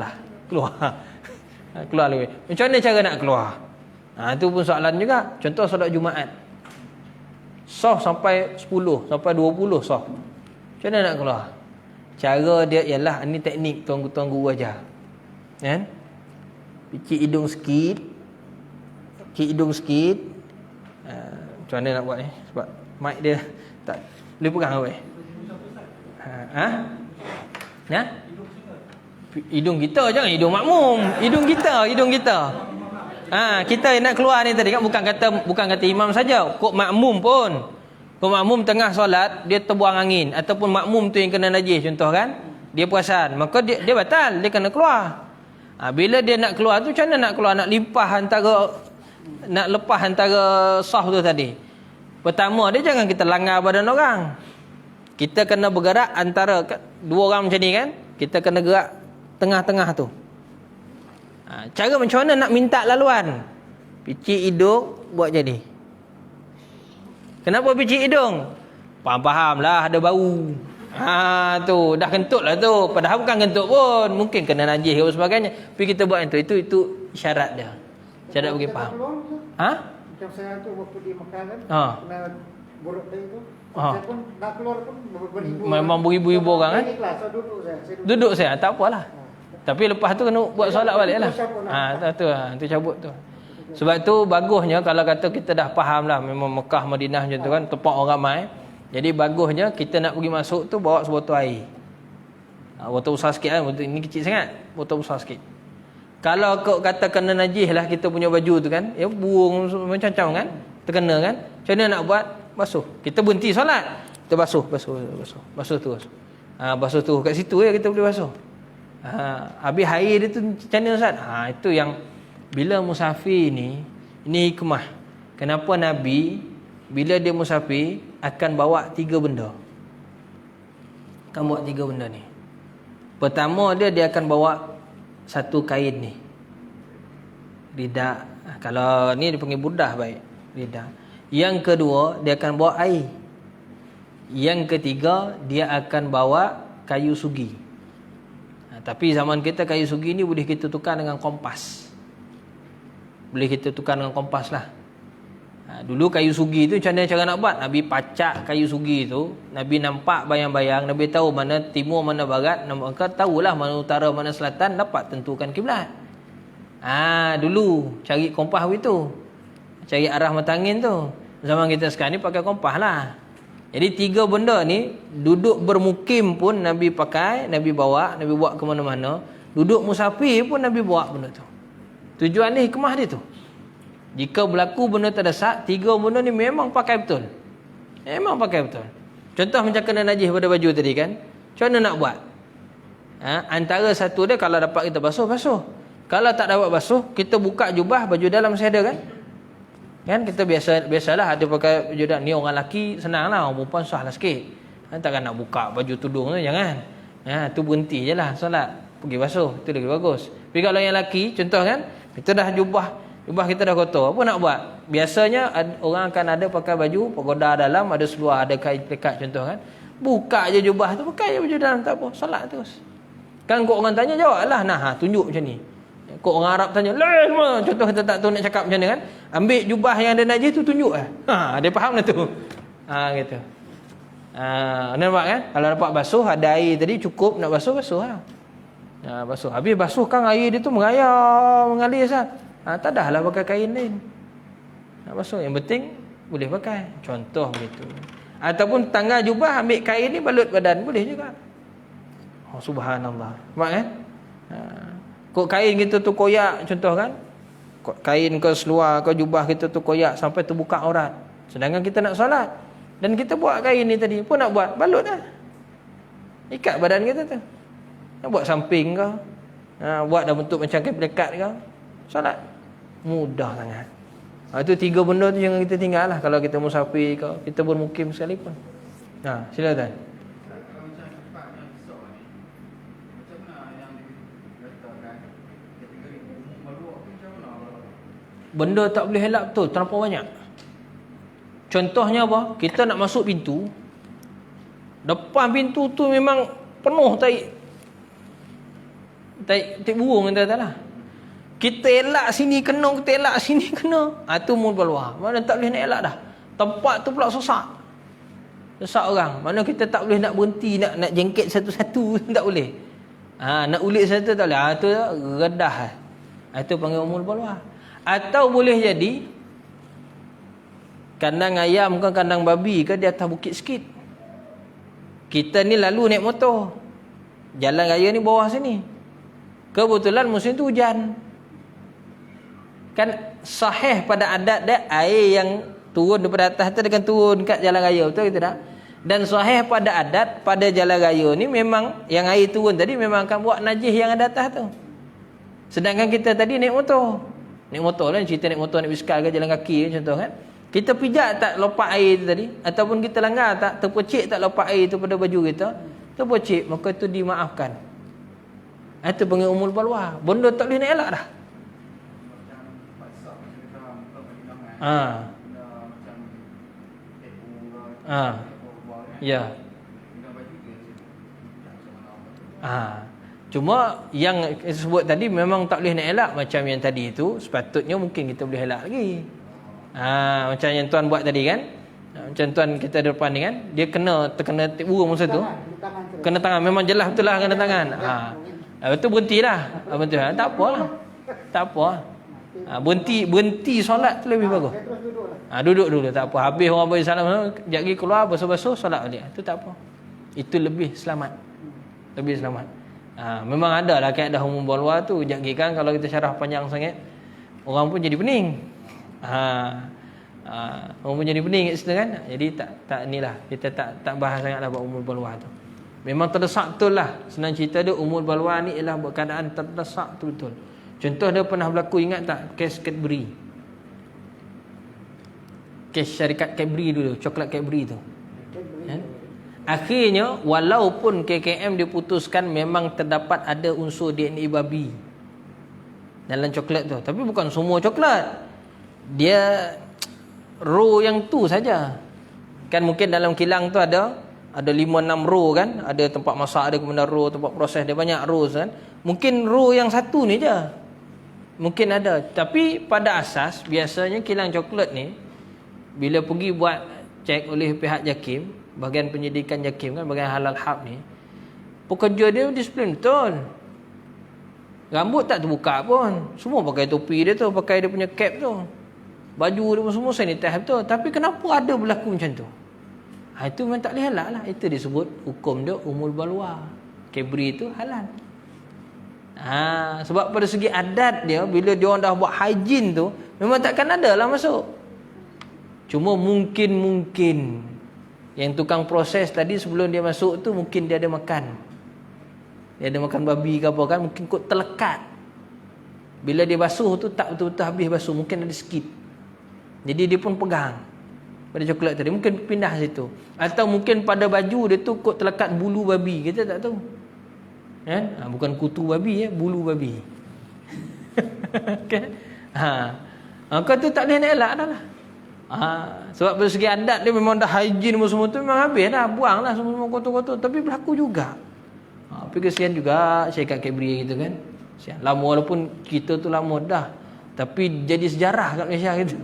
Keluar lebih. Macam mana cara nak keluar? Itu pun soalan juga. Contoh solat Jumaat. Saf sampai 10, sampai 20 saf. Macam mana nak keluar? Cara dia ialah, ini teknik tuan guru ajar. Kan? Picit hidung sikit. Macam mana nak buat ni? Sebab mic dia tak boleh pegang apa? Hidung kita, jangan hidung makmum. Hidung kita. Kita nak keluar ni tadi kan bukan kata imam saja, kok makmum pun. Kok makmum tengah solat dia terbuang angin ataupun makmum tu yang kena najis contoh kan, dia perasan, maka dia batal, dia kena keluar. Bila dia nak keluar tu macam mana nak keluar? Nak lepas antara saf tu tadi. Pertama dia jangan kita langgar badan orang. Kita kena bergerak antara dua orang macam ni kan. Kita kena gerak tengah-tengah tu. Cara macam mana nak minta laluan? Picit hidung buat jadi. Kenapa picit hidung? Faham lah, ada bau. Tu dah kentut lah tu. Padahal bukan kentut pun, mungkin kena najis dan sebagainya. Tapi kita buat itu syarat dia. Syarat bagi faham. Macam saya tu waktu di Mekah kan, kena buruk tadi tu. Saya pun nak keluar pun beribu. Memang beribu-ribu orang kan? So duduk Duduk saya, tak apalah. Tapi lepas tu kena buat solat balik lah. Tu cabut tu. Sebab tu bagusnya kalau kata kita dah faham lah, memang Mekah Madinah macam tu kan, tempat orang ramai. Jadi bagusnya kita nak pergi masuk tu bawa sebotol air. Botol besar sikit kan, ini kecil sangat. Botol besar sikit. Kalau kau kata kena najis lah kita punya baju tu kan, buang macam-macam kan, terkena kan. Macam mana nak buat? Basuh. Kita berhenti solat, kita basuh terus. Basuh tu kat situ kita boleh basuh. Habis air dia tu macam mana Ustaz? Itu yang bila musafir ni, ini hikmah. Kenapa Nabi bila dia musafir akan bawa 3 benda. Akan bawa 3 benda ni. Pertama dia akan bawa satu kain ni. Lidah. Kalau ni dia panggil burdah baik. Lidah. Yang kedua dia akan bawa air. Yang ketiga dia akan bawa kayu sugi. Tapi zaman kita kayu sugi ni boleh kita tukar dengan kompas. Boleh kita tukar dengan kompas lah. Dulu kayu sugi tu macam mana cara nak buat? Nabi pacak kayu sugi tu, Nabi nampak bayang-bayang, Nabi tahu mana timur mana barat, maka tahulah mana utara mana selatan, dapat tentukan kiblat. Dulu cari kompas begitu. Cari arah mata angin tu. Zaman kita sekarang ni pakai kompas lah. Jadi 3 benda ni duduk bermukim pun Nabi pakai, Nabi bawa, Nabi bawa ke mana-mana. Duduk musafir pun Nabi bawa benda tu. Tujuan ni hikmah dia tu. Jika berlaku benda terdesak, 3 benda ni memang pakai betul. Memang pakai betul. Contoh macam kena najis pada baju tadi kan. Macam mana nak buat? Antara satu dia kalau dapat kita basuh. Kalau tak dapat basuh, kita buka jubah, baju dalam masih ada kan? Kan kita biasalah ada pakai baju dalam. Ni orang lelaki senanglah, orang perempuan susahlah sikit. Takkan nak buka baju tudung tu, jangan. Tu berhenti je lah solat, pergi basuh, itu lagi bagus. Tapi kalau yang lelaki, contoh kan, kita dah jubah kita dah kotor, apa nak buat? Biasanya orang akan ada pakai baju pagoda dalam, ada seluar, ada kain pelikat contoh kan. Buka je jubah tu, pakai je baju dalam, tak apa, solat terus. Kan kok orang tanya, jawab lah. Tunjuk macam ni. Kok orang Arab tanya, contoh kita tak tahu nak cakap macam mana kan. Ambil jubah yang ada najis tu, tunjuk lah. Dia faham dah tu. Gitu. Nampak kan? Kalau dapat basuh, ada air tadi cukup nak basuh lah. Basuh. Habis basuh kan air dia tu mengalir sah. Tak dah lah pakai kain lain. Nak basuh, yang penting boleh pakai. Contoh begitu. Ataupun tanggal jubah, ambil kain ni balut badan, boleh juga. Subhanallah. Nampak kan? Kok kain kita tu koyak contoh kan, kain ke seluar ke jubah kita tu koyak sampai terbuka aurat, sedangkan kita nak solat, dan kita buat kain ni tadi, pun nak buat balut lah, ikat badan kita tu, nak buat samping ke, buat dah bentuk macam kain pelikat ke, solat mudah sangat. Itu 3 benda tu jangan kita tinggal lah kalau kita musafir ke, kita bermukim sekalipun. Silakan. Benda tak boleh elak betul, terlampau banyak. Contohnya apa? Kita nak masuk pintu, depan pintu tu memang penuh taik burung kata lah. Kita elak sini kena, kita elak sini kena. Tu mul luar. Mana tak boleh nak elak dah. Tempat tu pula sesak orang. Mana kita tak boleh nak berhenti, nak jengket satu-satu tak boleh. Nak ulit satu tak boleh. Tu redah. Itu panggil umul luar. Atau boleh jadi kandang ayam ke kandang babi ke di atas bukit sikit. Kita ni lalu naik motor, jalan raya ni bawah sini, kebetulan musim tu hujan. Kan sahih pada adat dia, air yang turun daripada atas tu akan turun kat jalan raya, betul ke tidak? Dan sahih pada adat pada jalan raya ni memang yang air turun tadi memang akan buat najis yang ada atas tu. Sedangkan kita tadi naik motor lah, cerita naik motor, naik bisikal ke jalan kaki contoh kan, kita pijak tak lopak air tu tadi, ataupun kita langgar tak, terpecik tak lopak air tu pada baju kita, terpecik, maka itu dimaafkan. Itu panggil umul balwa. Benda tak boleh nak elak dah. Ya. Cuma yang sebut tadi memang tak boleh nak elak. Macam yang tadi itu, sepatutnya mungkin kita boleh elak lagi. Macam yang tuan buat tadi kan, macam tuan kita depan ni kan, dia terkena burung masa tu, kena tangan. Memang jelas betul lah kena tangan. Betul berhentilah. Betul. Tak apa lah. Tak apa. Berhenti solat tu lebih bagus. Duduk dulu tak apa. Habis orang bagi salam, sekejap lagi keluar basuh-basuh solat balik. Itu tak apa. Itu lebih selamat. Lebih selamat. Memang ada lah kaedah umum balwa tu. Sekejap lagi kan kalau kita syarah panjang sangat, orang pun jadi pening. Orang pun jadi pening kat situ kan. Jadi tak inilah, kita tak bahas sangatlah buat umul balwa tu. Memang terdesak betul lah. Senang cerita dia, umul balwa ni ialah buat keadaan terdesak tu betul. Contoh dia pernah berlaku, ingat tak kes Cadbury, kes syarikat Cadbury dulu, coklat Cadbury tu. Akhirnya walaupun KKM diputuskan memang terdapat ada unsur DNA babi dalam coklat tu, tapi bukan semua coklat. Dia row yang tu saja. Kan mungkin dalam kilang tu ada 5-6 row kan, ada tempat masak, ada kemudian row tempat proses, dia banyak row kan. Mungkin row yang satu ni je mungkin ada, tapi pada asas biasanya kilang coklat ni bila pergi buat cek oleh pihak JAKIM, bahagian penyidikan JAKIM kan, bahagian halal hab ni, pekerja dia disiplin betul. Rambut tak terbuka pun, semua pakai topi dia tu, pakai dia punya cap tu, baju dia pun semua sanitize betul. Tapi kenapa ada berlaku macam tu? Itu memang tak boleh halal lah. Itu disebut hukum dia umul balwa. Cadbury tu halal. Sebab pada segi adat dia, bila dia orang dah buat hygiene tu, memang takkan ada lah masuk. Cuma mungkin yang tukang proses tadi sebelum dia masuk tu, mungkin dia ada makan. Dia ada makan babi ke apa kan, mungkin kot terlekat. Bila dia basuh tu tak betul-betul habis basuh, mungkin ada sikit. Jadi dia pun pegang pada coklat tadi, mungkin pindah situ. Atau mungkin pada baju dia tu kot terlekat bulu babi, kita tak tahu. Kan? Bukan kutu babi, bulu babi. Kan? Kau tu tak boleh nak elak dah lah. Sebab dari segi adat dia memang dah hygiene semua tu memang habis dah, buang lah semua kotor-kotor. Tapi berlaku juga. Tapi kesian juga syarikat Cadbury gitu kan. Lama, walaupun kita tu lama dah, tapi jadi sejarah kat Malaysia kita.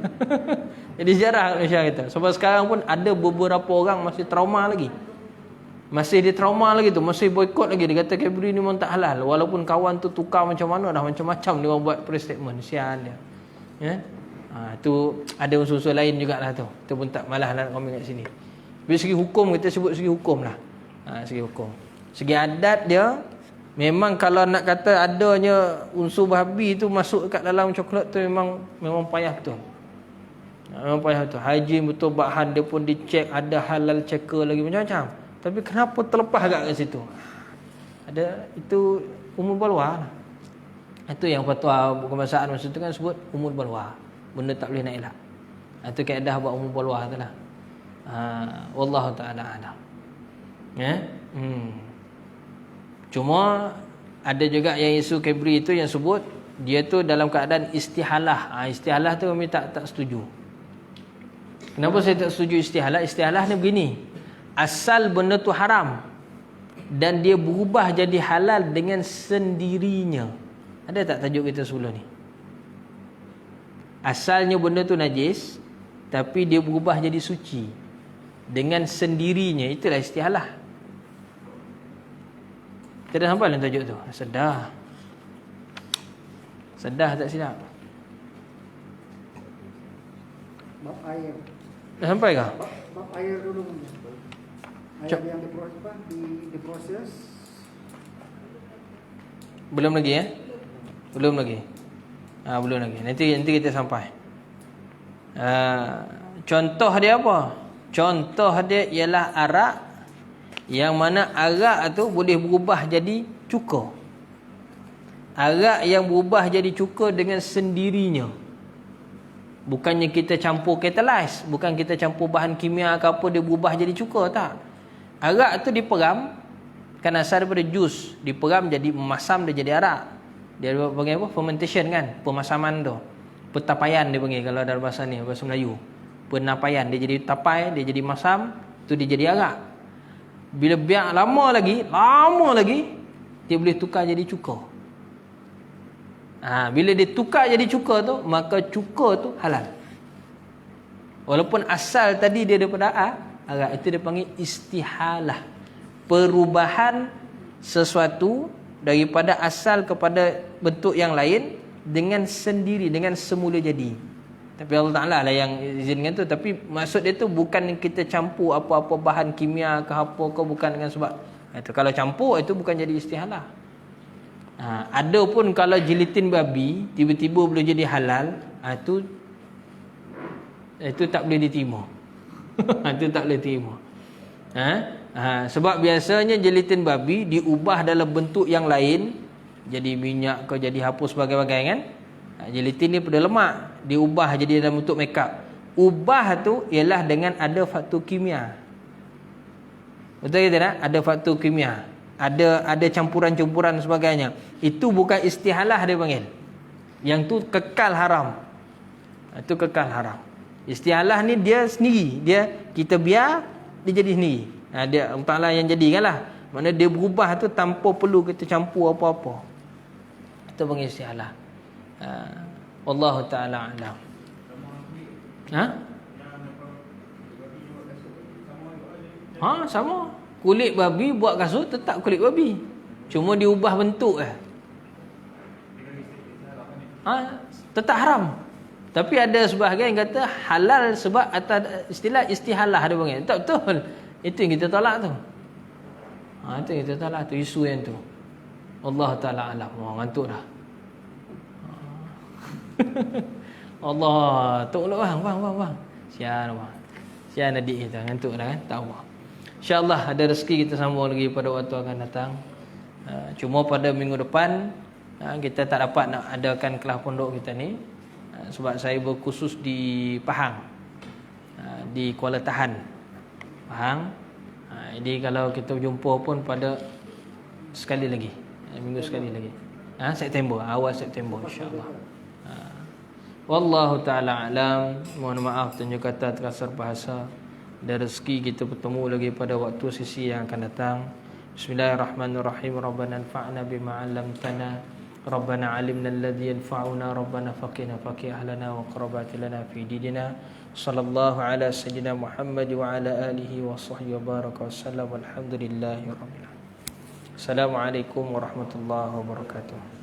Jadi sejarah kat Malaysia kita. Sebab sekarang pun ada beberapa orang masih trauma lagi. Masih dia trauma lagi tu, masih boikot lagi. Dia kata Cadbury ni memang tak halal. Walaupun kawan tu tukar macam mana dah, macam-macam dia orang buat press statement. Sian dia. Ya. Tu ada unsur-unsur lain jugalah tu. Kita pun tak malah nak komen kat sini. Dari segi hukum, kita sebut segi hukum lah. Segi hukum. Segi adat dia, memang kalau nak kata adanya unsur babi tu masuk kat dalam coklat tu memang payah betul. Memang payah betul. Hygiene betul, bahan dia pun dicek, ada halal checker lagi macam-macam. Tapi kenapa terlepas kat situ? Ada itu umur balwa lah. Itu yang fatwa kebangsaan masa tu kan sebut umur balwa. Benda tak boleh nak elak. Itu kaedah buat umur balwa tu lah. Wallahu ta'ala a'lam. Ya? Cuma ada juga yang isu Cadbury itu yang sebut dia tu dalam keadaan istihalah. Istihalah tu kami tak setuju. Kenapa saya tak setuju istihalah? Istihalah ni begini. Asal benda tu haram dan dia berubah jadi halal dengan sendirinya. Ada tak tajuk kita sebelum ni? Asalnya benda tu najis, tapi dia berubah jadi suci dengan sendirinya. Itulah istihalah. Kita dah sampai dalam tajuk tu. Sedah tak silap. Bab air. Dah sampai kah? Bab air dulu. Air yang diproses. Belum lagi ya? Belum lagi. Belum lagi. Nanti kita sampai. Contoh dia apa? Contoh dia ialah arak, yang mana arak tu boleh berubah jadi cuka. Arak yang berubah jadi cuka dengan sendirinya. Bukannya kita campur catalyze, bukan kita campur bahan kimia ke apa dia berubah jadi cuka, tak. Arak tu diperam, kan asal daripada jus, diperam jadi memasam, dia jadi arak. Dia panggil apa? Fermentation kan, pemasaman tu. Petapaian dia panggil kalau dalam bahasa ni, bahasa Melayu. Penapaian, dia jadi tapai, dia jadi masam, tu dia jadi arak. Bila biar lama lagi, dia boleh tukar jadi cuka. Bila dia tukar jadi cuka tu, maka cuka tu halal. Walaupun asal tadi dia daripada arak, itu dia panggil istihalah. Perubahan sesuatu daripada asal kepada bentuk yang lain dengan sendiri, dengan semula jadi. Tapi Allah Ta'ala lah yang izinkan tu. Tapi maksud dia tu bukan kita campur apa-apa bahan kimia ke apa ke, bukan dengan sebab itu. Kalau campur itu bukan jadi istihalah. Ada pun kalau jilitin babi tiba-tiba boleh jadi halal, itu tak boleh diterima. Itu tak boleh terima. Sebab biasanya jilitin babi diubah dalam bentuk yang lain, jadi minyak ke, jadi hapus bagai-bagai kan. Jilitin ni pada lemak, diubah jadi dalam bentuk makeup. Ubah tu ialah dengan ada faktor kimia. Betul ke tidak? Ada faktor kimia, ada campuran-campuran sebagainya. Itu bukan istihalah dia panggil. Yang tu kekal haram. Itu kekal haram. Istihalah ni dia sendiri, kita biar dia jadi sendiri. Dia Allah Ta'ala yang jadikan lah. Maknanya dia berubah tu tanpa perlu kita campur apa-apa. Itu panggil istihalah. Wallahu ta'ala a'lam. Sama. Kulit babi buat kasut tetap kulit babi, cuma diubah bentuk tetap haram. Tapi ada sebahagian yang kata halal sebab atas istilah istihalah dia panggil. Tak betul. Itu yang kita tolak tu. Itu yang kita tolak tu, isu yang tu. Allah Ta'ala alam. Ngantuk dah. Allah, tolong bang. Sian adik kita ngantuk dah kan, tak apa. InsyaAllah ada rezeki kita sambung lagi pada waktu akan datang. Cuma pada minggu depan Kita tak dapat nak adakan kelas pondok kita ni sebab saya berkhusus di Pahang, di Kuala Tahan, Pahang. Jadi kalau kita jumpa pun pada sekali lagi, minggu sekali lagi, September, awal September insya-Allah. Wallahu ta'ala alam. Mohon maaf tunjuk kata terkasar bahasa. Dan rezeki kita bertemu lagi pada waktu sisi yang akan datang. Bismillahirrahmanirrahim. Rabbana anfa'na bima 'allamtana. Rabbana 'alimna alladhi yanfa'una. Rabbana faqina faqih ahlana wa qurabati lana fi dinina. Sallallahu ala sayyidina Muhammad wa ala alihi wa sahbihi wa baraka wa sallam. Alhamdulillahi rabbil alamin. Assalamualaikum warahmatullahi wabarakatuh.